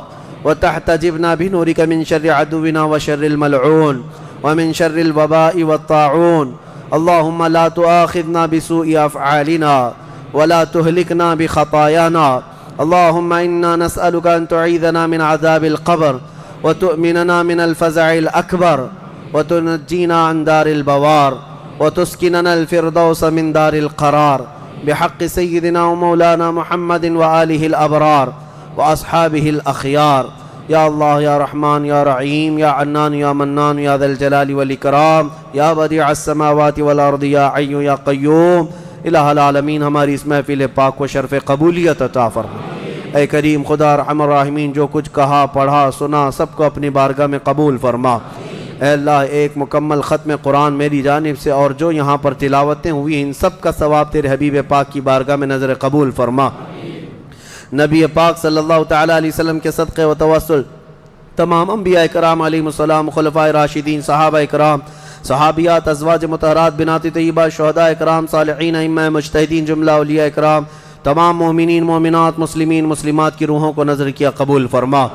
وتحتجبنا بنورك من شر عدونا وشر الملعون ومن شر الوباء والطاعون. اللهم لا تؤاخذنا بسوء أفعالنا ولا تهلكنا بخطايانا. اللهم إنا نسألك أن تعيذنا من عذاب القبر وتؤمننا من الفزع الأكبر وتنجينا عن دار البوار وتسكننا الفردوس من دار القرار، بحق سيدنا ومولانا محمد وآله الأبرار وأصحابه الأخيار. يا الله يا رحمن يا رحيم يا عنان يا منان يا ذا الجلال والإكرام يا بديع السماوات والأرض يا حي يا قیوم، الہ العالمین ہماری اس محفل پاک کو شرف قبولیت عطا فرما۔ اے کریم خدا ارحم الراحمین، جو کچھ کہا پڑھا سنا سب کو اپنی بارگاہ میں قبول فرما۔ اے اللہ، ایک مکمل ختم قرآن میری جانب سے اور جو یہاں پر تلاوتیں ہوئی ان سب کا ثواب تیرے حبیب پاک کی بارگاہ میں نظر قبول فرما۔ نبی پاک صلی اللہ تعالیٰ علیہ وسلم کے صدقے و توسل تمام انبیاء کرام علیہم السلام، خلفائے راشدین، صحابہ کرام، صحابیات، ازواج مطہرات، بنات طیبہ، شہداء کرام، صالحین، ائمہ مجتہدین، جملہ اولیاء کرام، تمام مومنین، مومنات، مسلمین، مسلمات کی روحوں کو نظر کیا قبول فرما۔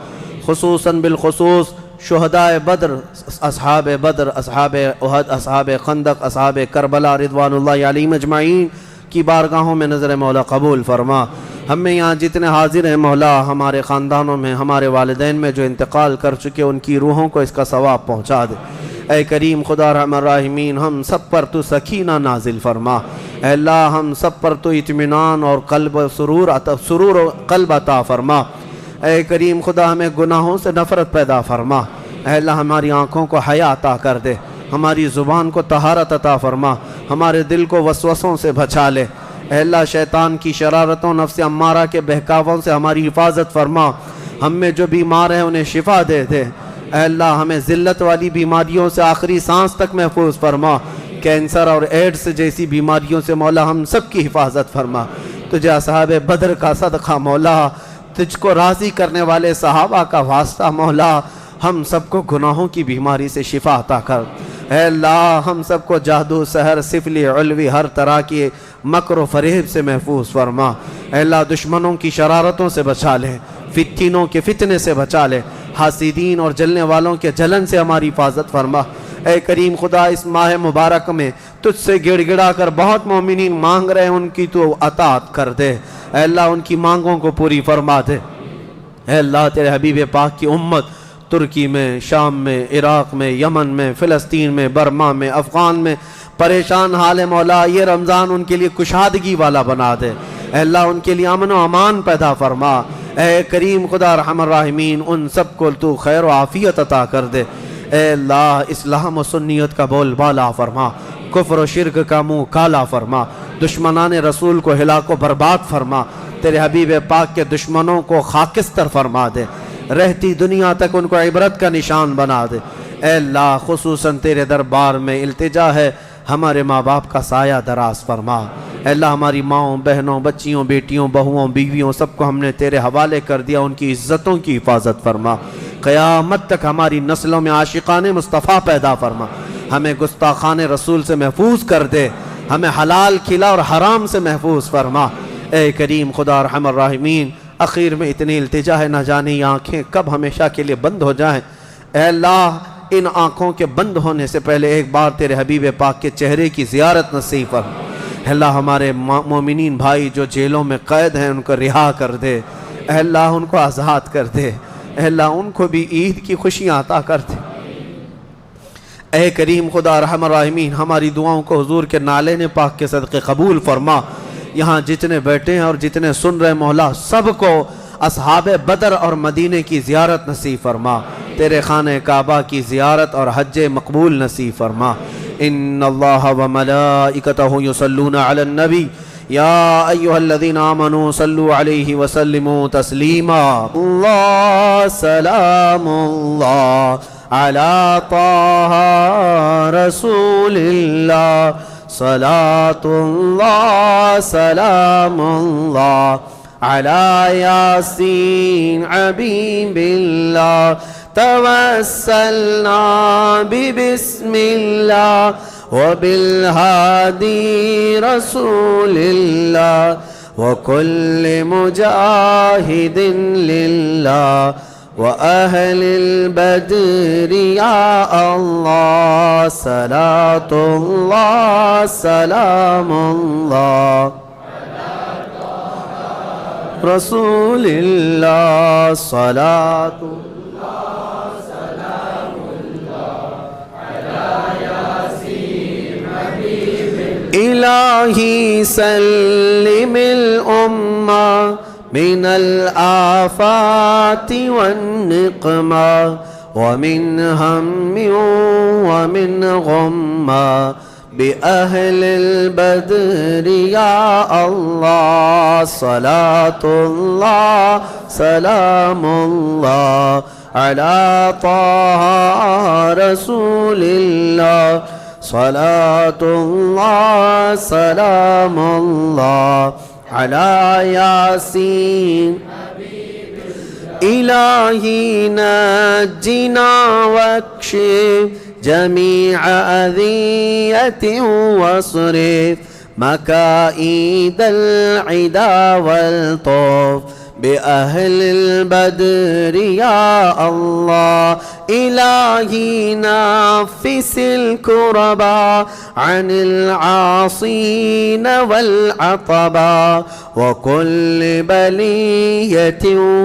خصوصاً بالخصوص شہداء بدر، اصحاب بدر، اصحاب احد، اصحاب خندق، اصحاب کربلا رضوان اللہ علیہم اجمعین کی بارگاہوں میں نظر مولا قبول فرما۔ ہم میں یہاں جتنے حاضر ہیں مولا، ہمارے خاندانوں میں، ہمارے والدین میں جو انتقال کر چکے ان کی روحوں کو اس کا ثواب پہنچا دے۔ اے کریم خدا رحم الراحمین، ہم سب پر تو سکینہ نازل فرما۔ اے اللہ، ہم سب پر تو اطمینان اور سرور و قلب عطا فرما۔ اے کریم خدا، ہمیں گناہوں سے نفرت پیدا فرما۔ اے اللہ، ہماری آنکھوں کو حیا عطا کر دے، ہماری زبان کو طہارت عطا فرما، ہمارے دل کو وسوسوں سے بچا لے۔ اے اللہ، شیطان کی شرارتوں، نفس امارہ کے بہکاووں سے ہماری حفاظت فرما۔ ہم میں جو بیمار ہیں انہیں شفا دے دے۔ اے اللہ، ہمیں ذلت والی بیماریوں سے آخری سانس تک محفوظ فرما۔ کینسر اور ایڈز جیسی بیماریوں سے مولا ہم سب کی حفاظت فرما۔ تجھے اصحاب بدر کا صدقہ مولا، تجھ کو راضی کرنے والے صحابہ کا واسطہ مولا، ہم سب کو گناہوں کی بیماری سے شفا عطا کر۔ اے اللہ، ہم سب کو جادو، سحر، سفلی، علوی، ہر طرح کی مکر و فریب سے محفوظ فرما۔ اے اللہ، دشمنوں کی شرارتوں سے بچا لے، فتنوں کے فتنے سے بچا لے، حاسدین اور جلنے والوں کے جلن سے ہماری حفاظت فرما۔ اے کریم خدا، اس ماہ مبارک میں تجھ سے گڑ گڑا کر بہت مومنین مانگ رہے ہیں، ان کی تو عطات کر دے۔ اے اللہ، ان کی مانگوں کو پوری فرما دے۔ اے اللہ، تیرے حبیب پاک کی امت ترکی میں، شام میں، عراق میں، یمن میں، فلسطین میں، برما میں، افغان میں پریشان حال ہے مولا، یہ رمضان ان کے لیے کشادگی والا بنا دے۔ اے اللہ، ان کے لیے امن و امان پیدا فرما۔ اے کریم خدا رحم الراحمین، ان سب کو تو خیر و عافیت عطا کر دے۔ اے اللہ، اسلام و سنیت کا بول بالا فرما، کفر و شرک کا منہ کالا فرما، دشمنان رسول کو ہلاک و برباد فرما، تیرے حبیب پاک کے دشمنوں کو خاکستر فرما دے، رہتی دنیا تک ان کو عبرت کا نشان بنا دے۔ اے اللہ، خصوصاً تیرے دربار میں التجا ہے، ہمارے ماں باپ کا سایہ دراز فرما۔ اے اللہ، ہماری ماؤں، بہنوں، بچیوں، بیٹیوں، بہوؤں، بیویوں سب کو ہم نے تیرے حوالے کر دیا، ان کی عزتوں کی حفاظت فرما۔ قیامت تک ہماری نسلوں میں عاشقان مصطفیٰ پیدا فرما، ہمیں گستاخان رسول سے محفوظ کر دے، ہمیں حلال کھلا اور حرام سے محفوظ فرما۔ اے کریم خدا رحم الراحمین، اخیر میں اتنی التجا ہے، نہ جانے یہ آنکھیں کب ہمیشہ کے لیے بند ہو جائیں۔ اے اللہ، ان آنکھوں کے بند ہونے سے پہلے ایک بار تیرے حبیب پاک کے چہرے کی زیارت نصیب فرما۔ اے اللہ، ہمارے مومنین بھائی جو جیلوں میں قید ہیں ان کو رہا کر دے۔ اے اللہ، ان کو آزاد کر دے۔ اے اللہ، ان کو بھی عید کی خوشیاں عطا کر دے۔ اے کریم خدا رحم الراحمین، ہماری دعاؤں کو حضور کے نالین پاک کے صدقے قبول فرما۔ یہاں جتنے بیٹھے ہیں اور جتنے سن رہے مولا، سب کو اصحاب بدر اور مدینے کی زیارت نصیب فرما، تیرے خانہ کعبہ کی زیارت اور حج مقبول نصیب فرما۔ ان اللہ وملائکتہ یصلون علی النبی یا ایہا الذین آمنوا صلوا علیہ وسلموا تسلیما۔ اللہ سلام اللہ على طه رسول الله صلاة الله سلام الله على ياسين حبيب الله توسلنا ببسم الله وبالهادي رسول الله وكل مجاهد لله وأهل البدر يا الله صلاة الله سلام الله رسول الله صلاة الله سلام الله على ياسين حبيب إلهي سلم الأمة من الآفات والنقمة ومن هم ومن غمة بأهل البدر يا الله صلاة الله سلام الله على طه رسول الله صلاة الله سلام الله على ياسين إلهي نجنا واكشف جميع أذية واصرف مكائد العدا والطوف بأهل البدر يا الله إلهي نفس الكربا عن العاصين والعطبا وكل بلية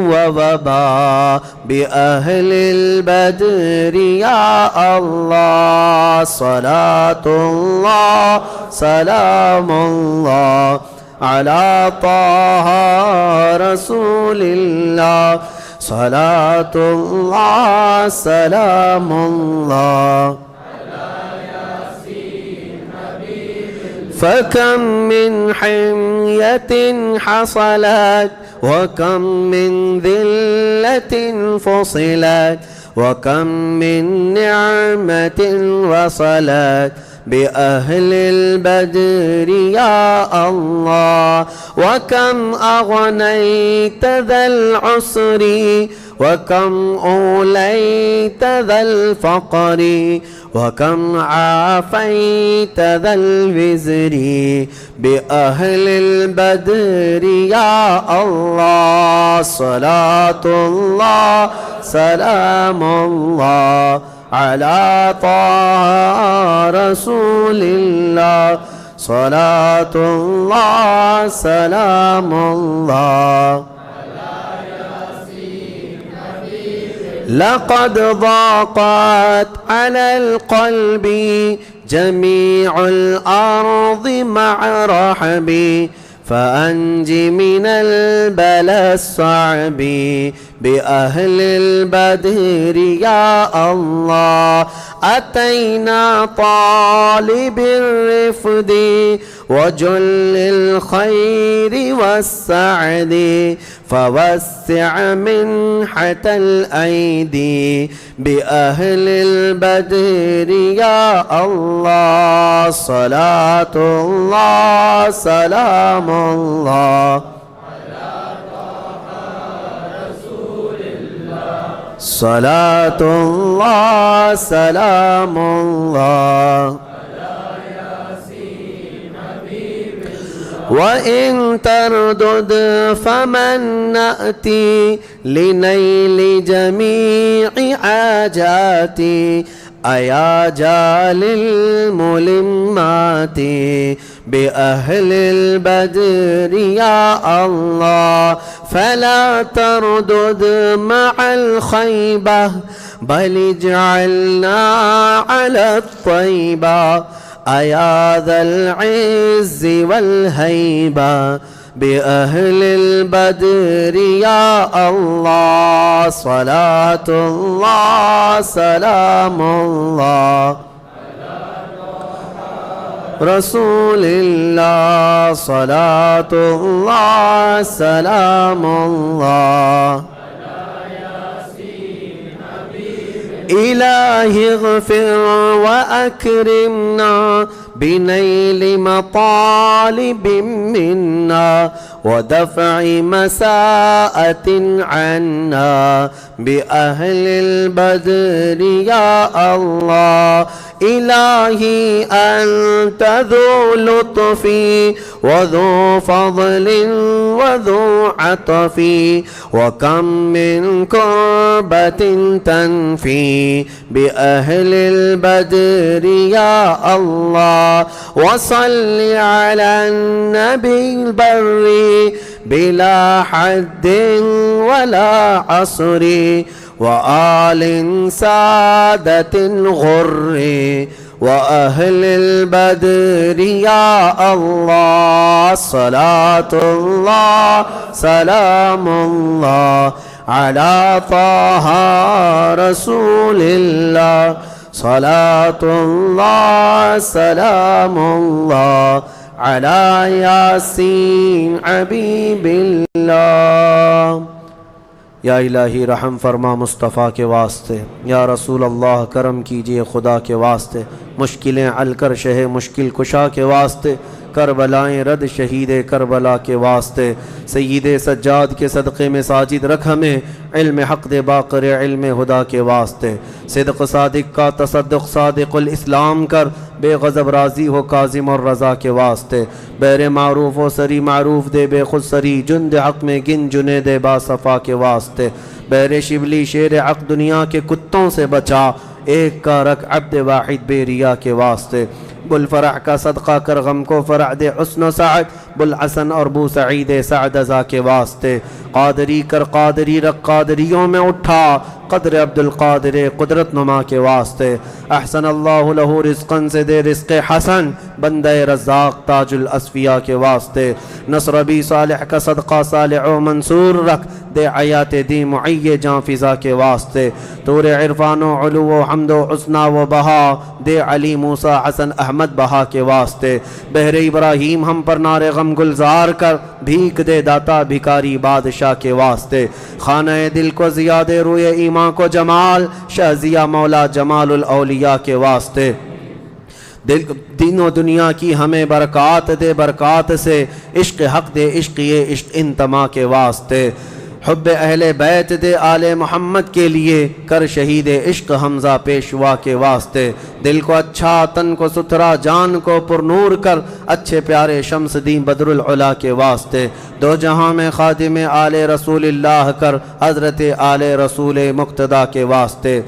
ووبا بأهل البدر يا الله صلاة الله سلام الله على طه رسول الله صلاة الله سلام الله فكم من حمية حصلت وكم من ذلة فصلت وكم من نعمة وصلت بأهل البدر يا الله وكم أغنيت ذا العسر وكم أوليت ذا الفقر وكم عافيت ذا الوزر بأهل البدر يا الله صلاة الله سلام الله على طه رسول الله صلاة الله سلام الله لقد ضاقت على القلب جميع الأرض مع رحبي فأنج من البلاء الصعب بأهل البدر يا الله أتينا طالب الرفد وجل الخير والسعد فوسع منحة الأيدي بأهل البدر يا الله صلاة الله سلام الله صلاة الله سلام الله وإن تردد فمن نأتي لنيل جميع حاجاتي أيا جال الملمات بأهل البدر يا الله فلا تردد مع الخيبة بل اجعلنا على الطيبة أيا ذا العز والهيبة بأهل البدر يا الله صلاة الله سلام الله رسول الله صلاة الله سلام الله إلهي اغفر وأكرمنا بنيل مطالب منا ودفع مساءة عنا بأهل البدر يا الله. إلهي أنت ذو لطف وذو فضل وذو عطف وكم من كربة تنفي بأهل البدر يا الله. وصل على النبي البر بلا حد ولا عصر وآل سادة غر وأهل البدر يا الله. صلاة الله سلام الله على طه رسول الله. صلاة الله سلام الله على یاسین حبیب اللہ. یا الہی رحم فرما مصطفیٰ کے واسطے، یا رسول اللہ کرم کیجئے خدا کے واسطے، مشکلیں حل کر شہ مشکل کشا کے واسطے، کربلائیں رد شہید کربلا کے واسطے، سید سجاد کے صدقے میں ساجد رکھ ہمیں، علم حق دے باقر علم خدا کے واسطے، صدق صادق کا تصدق صادق الاسلام کر، بے غضب راضی ہو کاظم اور رضا کے واسطے، بیر معروف و سری معروف دے بے خود سری، جند حق میں گن جنے دے با صفا کے واسطے، بیر شبلی شیر حق دنیا کے کتوں سے بچا، ایک کا رکھ عبد واحد بے ریا کے واسطے، بلفرح کا صدقہ کر غم کو فرح دے حسن و سعد، بلحسن اور بو سعید سعد ازا کے واسطے، قادری کر قادری رکھ قادریوں میں اٹھا، قدر عبد القادر قدرت نما کے واسطے، احسن اللہ لہو رزقن سے دے رزق حسن، بندہ رزاق تاج الاسفیاء کے واسطے، نصر بی صالح کا صدقہ صالح و منصور رکھ دے حیات دی معی جان فضا کے واسطے، طور عرفان و علو و حمد و حسنہ و بہا دے علی موسیٰ حسن احمد بہا کے واسطے، بحر ابراہیم ہم پر نار غم گلزار کر، بھیک دے داتا بھکاری بادشاہ کے واسطے، خانہ دل کو زیادہ روئے ایمان کو جمال، شہزیہ مولا جمال الاولیاء کے واسطے، دین و دنیا کی ہمیں برکات دے برکات سے، عشق حق دے عشق یہ عشق انتما کے واسطے، حب اہل بیت دے آل محمد کے لیے کر شہید عشق حمزہ پیشوا کے واسطے، دل کو اچھا تن کو ستھرا جان کو پر نور کر، اچھے پیارے شمس دین بدر العلا کے واسطے، دو جہاں میں خادم آل رسول اللہ کر، حضرت آل رسول مقتدیٰ کے واسطے،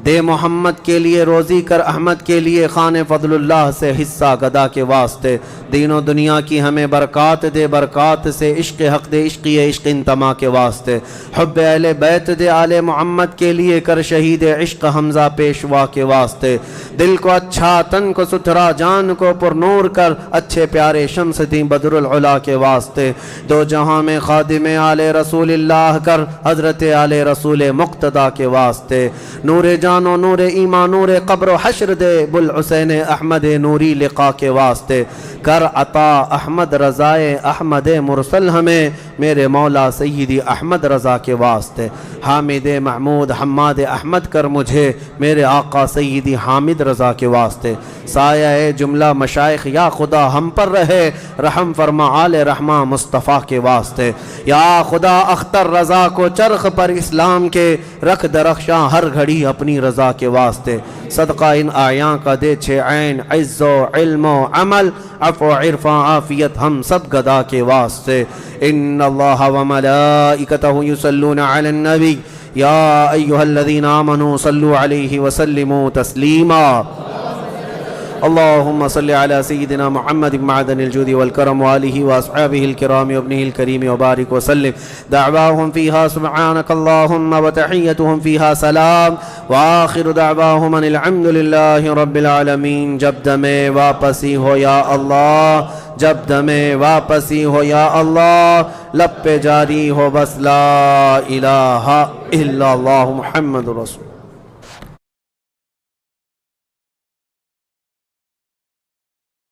دے محمد کے لیے روزی کر احمد کے لیے خان فضل اللہ سے حصہ گدا کے واسطے، دین و دنیا کی ہمیں برکات دے برکات سے، عشق حق دے عشق یہ عشق انتما کے واسطے، حب اہل بیت دے آل محمد کے لیے کر شہید عشق حمزہ پیشوا کے واسطے، دل کو اچھا تن کو ستھرا جان کو پر نور کر، اچھے پیارے شمس دین بدر العلا کے واسطے، دو جہاں میں خادم آل رسول اللہ کر، حضرت آل رسول مقتدیٰ کے واسطے، نور جان و نور ایمان نور قبر و حشر دے بلحسین احمد نوری لقا کے واسطے، کر عطا احمد رضائے احمد مرسل ہمیں، میرے مولا سیدی احمد رضا کے واسطے، حامد محمود حماد احمد کر مجھے، میرے آقا سیدی حامد رضا کے واسطے، سایہ جملہ مشائخ یا خدا ہم پر رہے، رحم فرما آل رحمہ مصطفیٰ کے واسطے، یا خدا اختر رضا کو چرخ پر اسلام کے رکھ درخشاں ہر گھڑی اپنی رضا کے واسطے، صدقہ ان آیاں کا دے چھے عین عز و علم و عمل، عفو عرفاں عافیت ہم سب گدا کے واسطے، ان اللہ و ملائکتہ یصلون علی النبی یا ایہا الذین آمنوا صلوا علیہ وسلموا تسلیما، اللهم صل على سيدنا محمد معدن الجود والكرم وآله وأصحابه الكرام وابنه الكريم وبارك وسلم، دعواهم فيها سبحانك اللهم وتحيتهم فيها سلام، وآخر دعواهم أن الحمد لله رب العالمين۔ جب دمیں واپسی ہو یا اللہ، جب دمیں واپسی ہو یا اللہ، لب پہ جاری ہو بس لا الہ الا اللہ محمد رسول۔